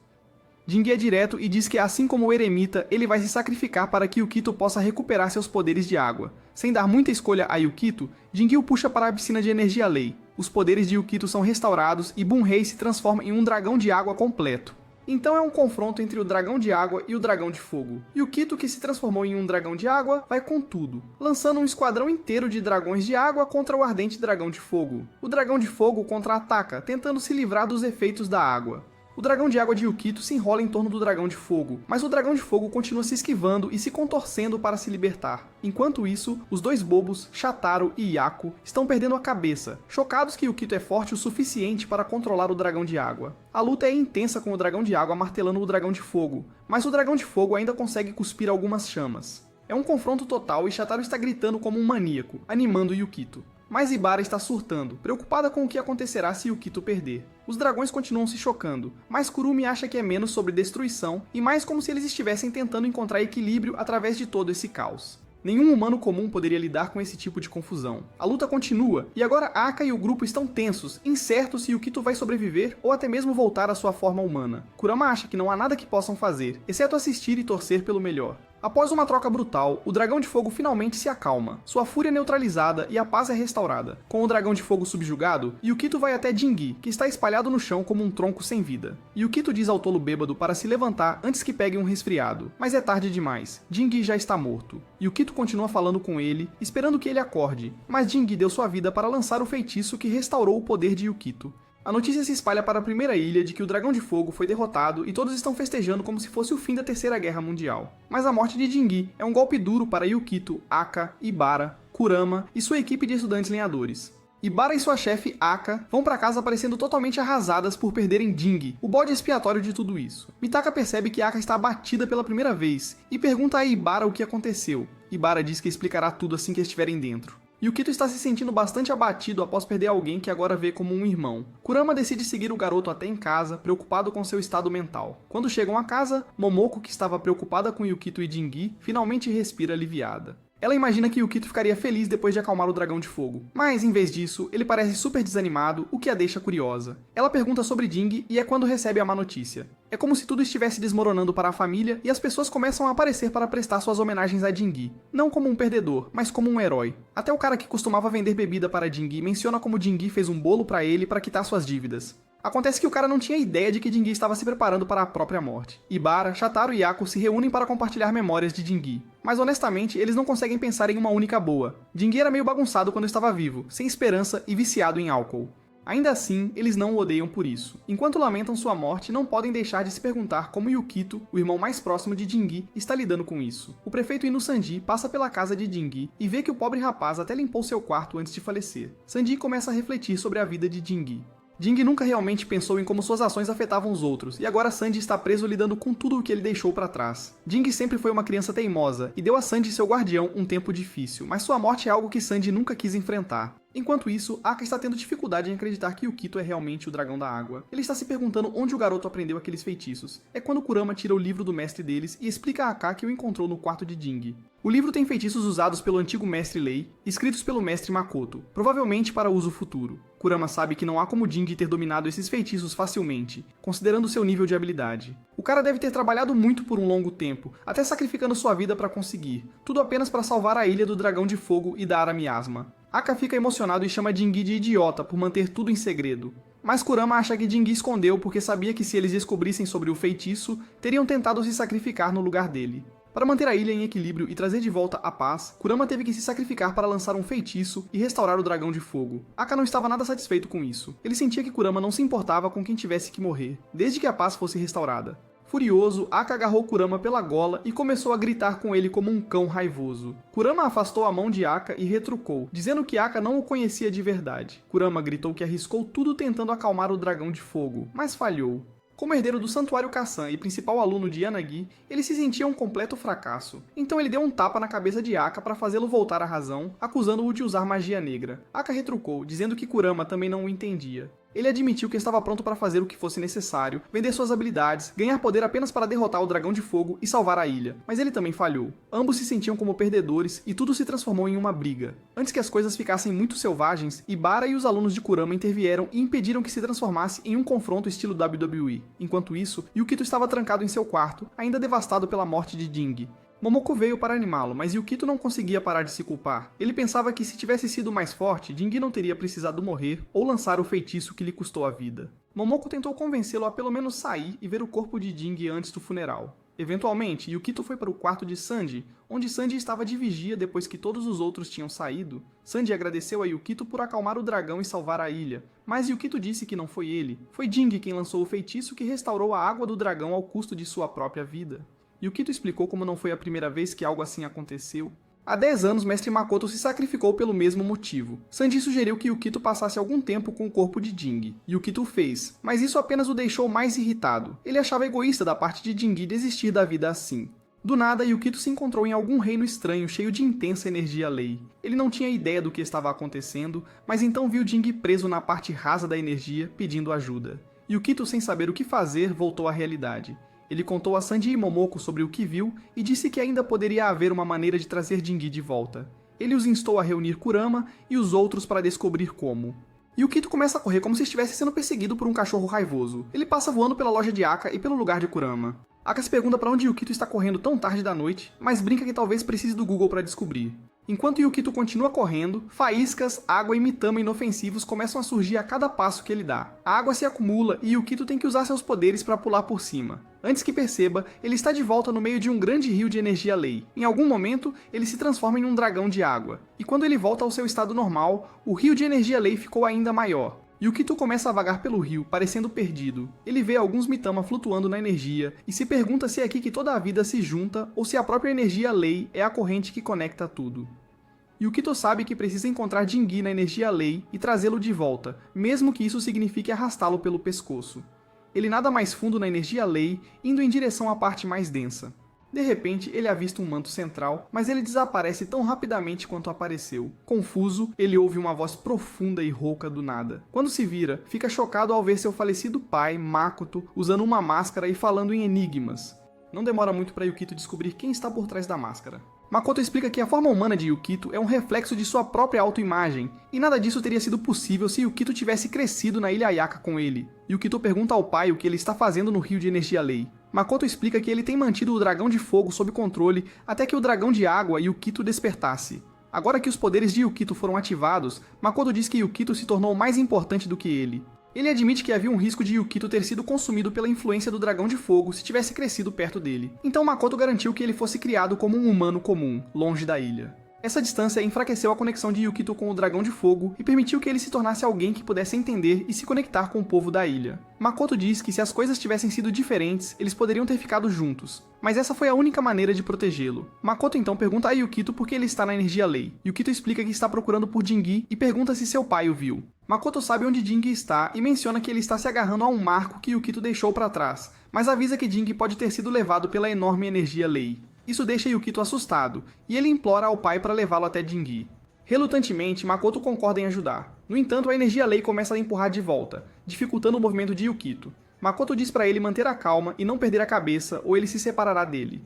Jingi é direto e diz que assim como o eremita, ele vai se sacrificar para que Yukito possa recuperar seus poderes de água. Sem dar muita escolha a Yukito, Jingi o puxa para a piscina de energia Lei. Os poderes de Yukito são restaurados e Bunrei se transforma em um dragão de água completo. Então é um confronto entre o dragão de água e o dragão de fogo. Yukito, que se transformou em um dragão de água, vai com tudo, lançando um esquadrão inteiro de dragões de água contra o ardente dragão de fogo. O dragão de fogo contra-ataca, tentando se livrar dos efeitos da água. O dragão de água de Yukito se enrola em torno do dragão de fogo, mas o dragão de fogo continua se esquivando e se contorcendo para se libertar. Enquanto isso, os dois bobos, Shataro e Yaku, estão perdendo a cabeça, chocados que Yukito é forte o suficiente para controlar o dragão de água. A luta é intensa com o dragão de água martelando o dragão de fogo, mas o dragão de fogo ainda consegue cuspir algumas chamas. É um confronto total e Shataro está gritando como um maníaco, animando Yukito. Mas Ibara está surtando, preocupada com o que acontecerá se Yukito perder. Os dragões continuam se chocando, mas Kurumi acha que é menos sobre destruição e mais como se eles estivessem tentando encontrar equilíbrio através de todo esse caos. Nenhum humano comum poderia lidar com esse tipo de confusão. A luta continua, e agora Aka e o grupo estão tensos, incertos se Yukito vai sobreviver ou até mesmo voltar à sua forma humana. Kurama acha que não há nada que possam fazer, exceto assistir e torcer pelo melhor. Após uma troca brutal, o dragão de fogo finalmente se acalma, sua fúria neutralizada e a paz é restaurada. Com o dragão de fogo subjugado, Yukito vai até Jingi, que está espalhado no chão como um tronco sem vida. Yukito diz ao tolo bêbado para se levantar antes que pegue um resfriado, mas é tarde demais, Jingi já está morto. Yukito continua falando com ele, esperando que ele acorde, mas Jingi deu sua vida para lançar o feitiço que restaurou o poder de Yukito. A notícia se espalha para a primeira ilha de que o Dragão de Fogo foi derrotado e todos estão festejando como se fosse o fim da Terceira Guerra Mundial. Mas a morte de Jingi é um golpe duro para Yukito, Aka, Ibara, Kurama e sua equipe de estudantes lenhadores. Ibara e sua chefe, Aka, vão para casa parecendo totalmente arrasadas por perderem Jingi, o bode expiatório de tudo isso. Mitaka percebe que Aka está abatida pela primeira vez e pergunta a Ibara o que aconteceu. Ibara diz que explicará tudo assim que estiverem dentro. Yukito está se sentindo bastante abatido após perder alguém que agora vê como um irmão. Kurama decide seguir o garoto até em casa, preocupado com seu estado mental. Quando chegam a casa, Momoko, que estava preocupada com Yukito e Jingi, finalmente respira aliviada. Ela imagina que Yukito ficaria feliz depois de acalmar o dragão de fogo. Mas, em vez disso, ele parece super desanimado, o que a deixa curiosa. Ela pergunta sobre Jingi e é quando recebe a má notícia. É como se tudo estivesse desmoronando para a família e as pessoas começam a aparecer para prestar suas homenagens a Jingi. Não como um perdedor, mas como um herói. Até o cara que costumava vender bebida para Jingi menciona como Jingi fez um bolo para ele para quitar suas dívidas. Acontece que o cara não tinha ideia de que Jingi estava se preparando para a própria morte. Ibara, Shataro e Yaku se reúnem para compartilhar memórias de Jingi. Mas honestamente, eles não conseguem pensar em uma única boa. Jingi era meio bagunçado quando estava vivo, sem esperança e viciado em álcool. Ainda assim, eles não o odeiam por isso. Enquanto lamentam sua morte, não podem deixar de se perguntar como Yukito, o irmão mais próximo de Jingi, está lidando com isso. O prefeito Inu Sanji passa pela casa de Jingi e vê que o pobre rapaz até limpou seu quarto antes de falecer. Sanji começa a refletir sobre a vida de Jingi. Jingi nunca realmente pensou em como suas ações afetavam os outros, e agora Sanji está preso lidando com tudo o que ele deixou para trás. Jingi sempre foi uma criança teimosa, e deu a Sanji, seu guardião, um tempo difícil, mas sua morte é algo que Sanji nunca quis enfrentar. Enquanto isso, Akka está tendo dificuldade em acreditar que Yukito é realmente o dragão da água. Ele está se perguntando onde o garoto aprendeu aqueles feitiços. É quando Kurama tira o livro do mestre deles e explica a Akka que o encontrou no quarto de Jingi. O livro tem feitiços usados pelo antigo mestre Lei, escritos pelo mestre Makoto, provavelmente para uso futuro. Kurama sabe que não há como Jingi ter dominado esses feitiços facilmente, considerando seu nível de habilidade. O cara deve ter trabalhado muito por um longo tempo, até sacrificando sua vida para conseguir, tudo apenas para salvar a ilha do dragão de fogo e da Ara Miasma. Akka fica emocionado e chama Jingi de idiota por manter tudo em segredo. Mas Kurama acha que Jingi escondeu porque sabia que se eles descobrissem sobre o feitiço, teriam tentado se sacrificar no lugar dele. Para manter a ilha em equilíbrio e trazer de volta a paz, Kurama teve que se sacrificar para lançar um feitiço e restaurar o dragão de fogo. Akka não estava nada satisfeito com isso. Ele sentia que Kurama não se importava com quem tivesse que morrer, desde que a paz fosse restaurada. Furioso, Akka agarrou Kurama pela gola e começou a gritar com ele como um cão raivoso. Kurama afastou a mão de Akka e retrucou, dizendo que Akka não o conhecia de verdade. Kurama gritou que arriscou tudo tentando acalmar o dragão de fogo, mas falhou. Como herdeiro do Santuário Kassan e principal aluno de Yanagi, ele se sentia um completo fracasso. Então ele deu um tapa na cabeça de Akka para fazê-lo voltar à razão, acusando-o de usar magia negra. Akka retrucou, dizendo que Kurama também não o entendia. Ele admitiu que estava pronto para fazer o que fosse necessário, vender suas habilidades, ganhar poder apenas para derrotar o dragão de fogo e salvar a ilha, mas ele também falhou. Ambos se sentiam como perdedores e tudo se transformou em uma briga. Antes que as coisas ficassem muito selvagens, Ibara e os alunos de Kurama intervieram e impediram que se transformasse em um confronto estilo WWE. Enquanto isso, Yukito estava trancado em seu quarto, ainda devastado pela morte de Jingi. Momoko veio para animá-lo, mas Yukito não conseguia parar de se culpar. Ele pensava que se tivesse sido mais forte, Jingi não teria precisado morrer ou lançar o feitiço que lhe custou a vida. Momoko tentou convencê-lo a pelo menos sair e ver o corpo de Jingi antes do funeral. Eventualmente, Yukito foi para o quarto de Sanji, onde Sanji estava de vigia depois que todos os outros tinham saído. Sanji agradeceu a Yukito por acalmar o dragão e salvar a ilha, mas Yukito disse que não foi ele. Foi Jingi quem lançou o feitiço que restaurou a água do dragão ao custo de sua própria vida. Yukito explicou como não foi a primeira vez que algo assim aconteceu. Há 10 anos, Mestre Makoto se sacrificou pelo mesmo motivo. Sanji sugeriu que Yukito passasse algum tempo com o corpo de Jingi. Yukito o fez, mas isso apenas o deixou mais irritado. Ele achava egoísta da parte de Jingi desistir da vida assim. Do nada, Yukito se encontrou em algum reino estranho cheio de intensa energia Lei. Ele não tinha ideia do que estava acontecendo, mas então viu Jingi preso na parte rasa da energia, pedindo ajuda. Yukito, sem saber o que fazer, voltou à realidade. Ele contou a Sanji e Momoko sobre o que viu e disse que ainda poderia haver uma maneira de trazer Jingi de volta. Ele os instou a reunir Kurama e os outros para descobrir como. Yukito começa a correr como se estivesse sendo perseguido por um cachorro raivoso. Ele passa voando pela loja de Akka e pelo lugar de Kurama. Akka se pergunta para onde Yukito está correndo tão tarde da noite, mas brinca que talvez precise do Google para descobrir. Enquanto Yukito continua correndo, faíscas, água e mitama inofensivos começam a surgir a cada passo que ele dá. A água se acumula e Yukito tem que usar seus poderes para pular por cima. Antes que perceba, ele está de volta no meio de um grande rio de energia Lei. Em algum momento, ele se transforma em um dragão de água. E quando ele volta ao seu estado normal, o rio de energia Lei ficou ainda maior. Yukito começa a vagar pelo rio, parecendo perdido. Ele vê alguns mitama flutuando na energia e se pergunta se é aqui que toda a vida se junta ou se a própria energia Lei é a corrente que conecta tudo. Yukito sabe que precisa encontrar Jingi na energia Lei e trazê-lo de volta, mesmo que isso signifique arrastá-lo pelo pescoço. Ele nada mais fundo na energia Lei, indo em direção à parte mais densa. De repente, ele avista um manto central, mas ele desaparece tão rapidamente quanto apareceu. Confuso, ele ouve uma voz profunda e rouca do nada. Quando se vira, fica chocado ao ver seu falecido pai, Makoto, usando uma máscara e falando em enigmas. Não demora muito para Yukito descobrir quem está por trás da máscara. Makoto explica que a forma humana de Yukito é um reflexo de sua própria autoimagem, e nada disso teria sido possível se Yukito tivesse crescido na Ilha Ayaka com ele. Yukito pergunta ao pai o que ele está fazendo no Rio de Energia Lei. Makoto explica que ele tem mantido o dragão de fogo sob controle até que o dragão de água Yukito despertasse. Agora que os poderes de Yukito foram ativados, Makoto diz que Yukito se tornou mais importante do que ele. Ele admite que havia um risco de Yukito ter sido consumido pela influência do dragão de fogo se tivesse crescido perto dele. Então Makoto garantiu que ele fosse criado como um humano comum, longe da ilha. Essa distância enfraqueceu a conexão de Yukito com o Dragão de Fogo e permitiu que ele se tornasse alguém que pudesse entender e se conectar com o povo da ilha. Makoto diz que se as coisas tivessem sido diferentes, eles poderiam ter ficado juntos, mas essa foi a única maneira de protegê-lo. Makoto então pergunta a Yukito por que ele está na Energia Lei. Yukito explica que está procurando por Jingi e pergunta se seu pai o viu. Makoto sabe onde Jingi está e menciona que ele está se agarrando a um marco que Yukito deixou para trás, mas avisa que Jingi pode ter sido levado pela enorme Energia Lei. Isso deixa Yukito assustado, e ele implora ao pai para levá-lo até Jingi. Relutantemente, Makoto concorda em ajudar. No entanto, a Energia Lei começa a empurrar de volta, dificultando o movimento de Yukito. Makoto diz para ele manter a calma e não perder a cabeça, ou ele se separará dele.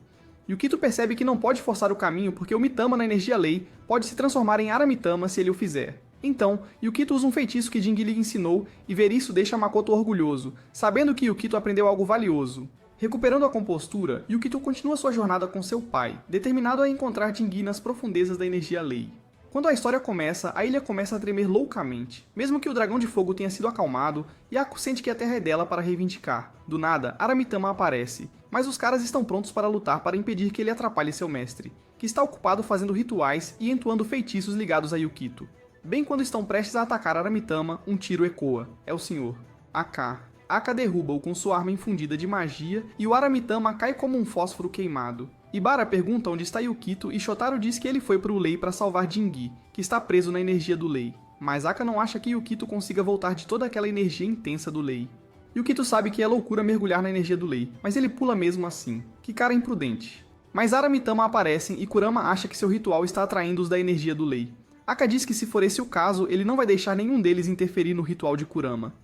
Yukito percebe que não pode forçar o caminho porque o Mitama na Energia Lei pode se transformar em Aramitama se ele o fizer. Então, Yukito usa um feitiço que Jingi lhe ensinou, e ver isso deixa Makoto orgulhoso, sabendo que Yukito aprendeu algo valioso. Recuperando a compostura, Yukito continua sua jornada com seu pai, determinado a encontrar Jingi nas profundezas da Energia Lei. Quando a história começa, a ilha começa a tremer loucamente. Mesmo que o Dragão de Fogo tenha sido acalmado, Yaku sente que a terra é dela para reivindicar. Do nada, Aramitama aparece, mas os caras estão prontos para lutar para impedir que ele atrapalhe seu mestre, que está ocupado fazendo rituais e entoando feitiços ligados a Yukito. Bem quando estão prestes a atacar Aramitama, um tiro ecoa. É o Sr. Aka. Aka derruba-o com sua arma infundida de magia e o Aramitama cai como um fósforo queimado. Ibara pergunta onde está Yukito e Shotaro diz que ele foi para o Lei para salvar Jingi, que está preso na energia do Lei. Mas Aka não acha que Yukito consiga voltar de toda aquela energia intensa do Lei. Yukito sabe que é loucura mergulhar na energia do Lei, mas ele pula mesmo assim. Que cara imprudente. Mas Aramitama aparecem e Kurama acha que seu ritual está atraindo os da energia do Lei. Aka diz que se for esse o caso, ele não vai deixar nenhum deles interferir no ritual de Kurama.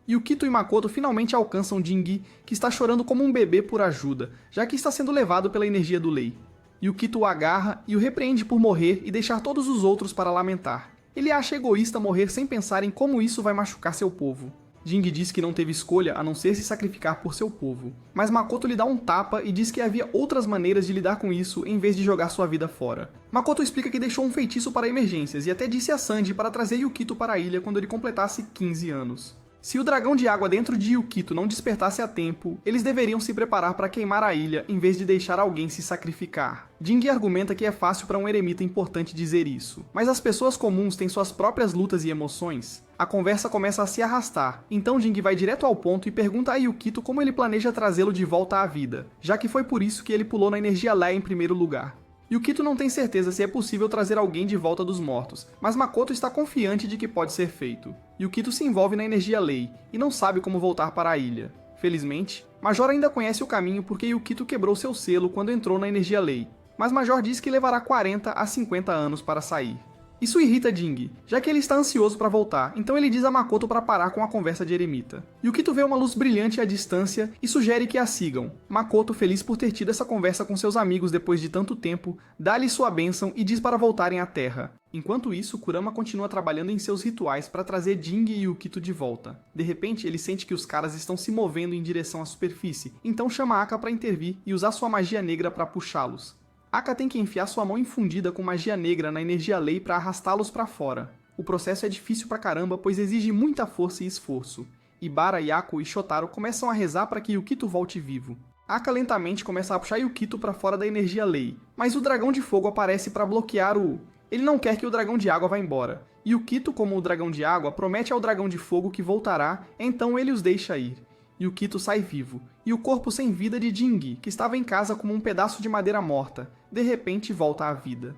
Yukito e Makoto finalmente alcançam Jingi, que está chorando como um bebê por ajuda, já que está sendo levado pela energia do Lei. Yukito o agarra e o repreende por morrer e deixar todos os outros para lamentar. Ele acha egoísta morrer sem pensar em como isso vai machucar seu povo. Jingi diz que não teve escolha a não ser se sacrificar por seu povo, mas Makoto lhe dá um tapa e diz que havia outras maneiras de lidar com isso em vez de jogar sua vida fora. Makoto explica que deixou um feitiço para emergências e até disse a Sanji para trazer Yukito para a ilha quando ele completasse 15 anos. Se o dragão de água dentro de Yukito não despertasse a tempo, eles deveriam se preparar para queimar a ilha em vez de deixar alguém se sacrificar. Jingi argumenta que é fácil para um eremita importante dizer isso, mas as pessoas comuns têm suas próprias lutas e emoções. A conversa começa a se arrastar, então Jingi vai direto ao ponto e pergunta a Yukito como ele planeja trazê-lo de volta à vida, já que foi por isso que ele pulou na Energia Lei em primeiro lugar. Yukito não tem certeza se é possível trazer alguém de volta dos mortos, mas Makoto está confiante de que pode ser feito. Yukito se envolve na Energia Lei e não sabe como voltar para a ilha. Felizmente, Major ainda conhece o caminho porque Yukito quebrou seu selo quando entrou na Energia Lei, mas Major diz que levará 40 a 50 anos para sair. Isso irrita Jingi, já que ele está ansioso para voltar, então ele diz a Makoto para parar com a conversa de eremita. Yukito vê uma luz brilhante à distância e sugere que a sigam. Makoto, feliz por ter tido essa conversa com seus amigos depois de tanto tempo, dá-lhe sua bênção e diz para voltarem à Terra. Enquanto isso, Kurama continua trabalhando em seus rituais para trazer Jingi e Yukito de volta. De repente, ele sente que os caras estão se movendo em direção à superfície, então chama Aka para intervir e usar sua magia negra para puxá-los. Aka tem que enfiar sua mão infundida com magia negra na Energia Lei para arrastá-los para fora. O processo é difícil pra caramba, pois exige muita força e esforço. Ibara, Yaku e Shotaro começam a rezar para que Yukito volte vivo. Aka lentamente começa a puxar Yukito para fora da Energia Lei, mas o Dragão de Fogo aparece para bloquear o... Ele não quer que o Dragão de Água vá embora. Yukito, como o Dragão de Água, promete ao Dragão de Fogo que voltará, então ele os deixa ir. Yukito sai vivo, e o corpo sem vida de Jingi, que estava em casa como um pedaço de madeira morta, de repente volta à vida.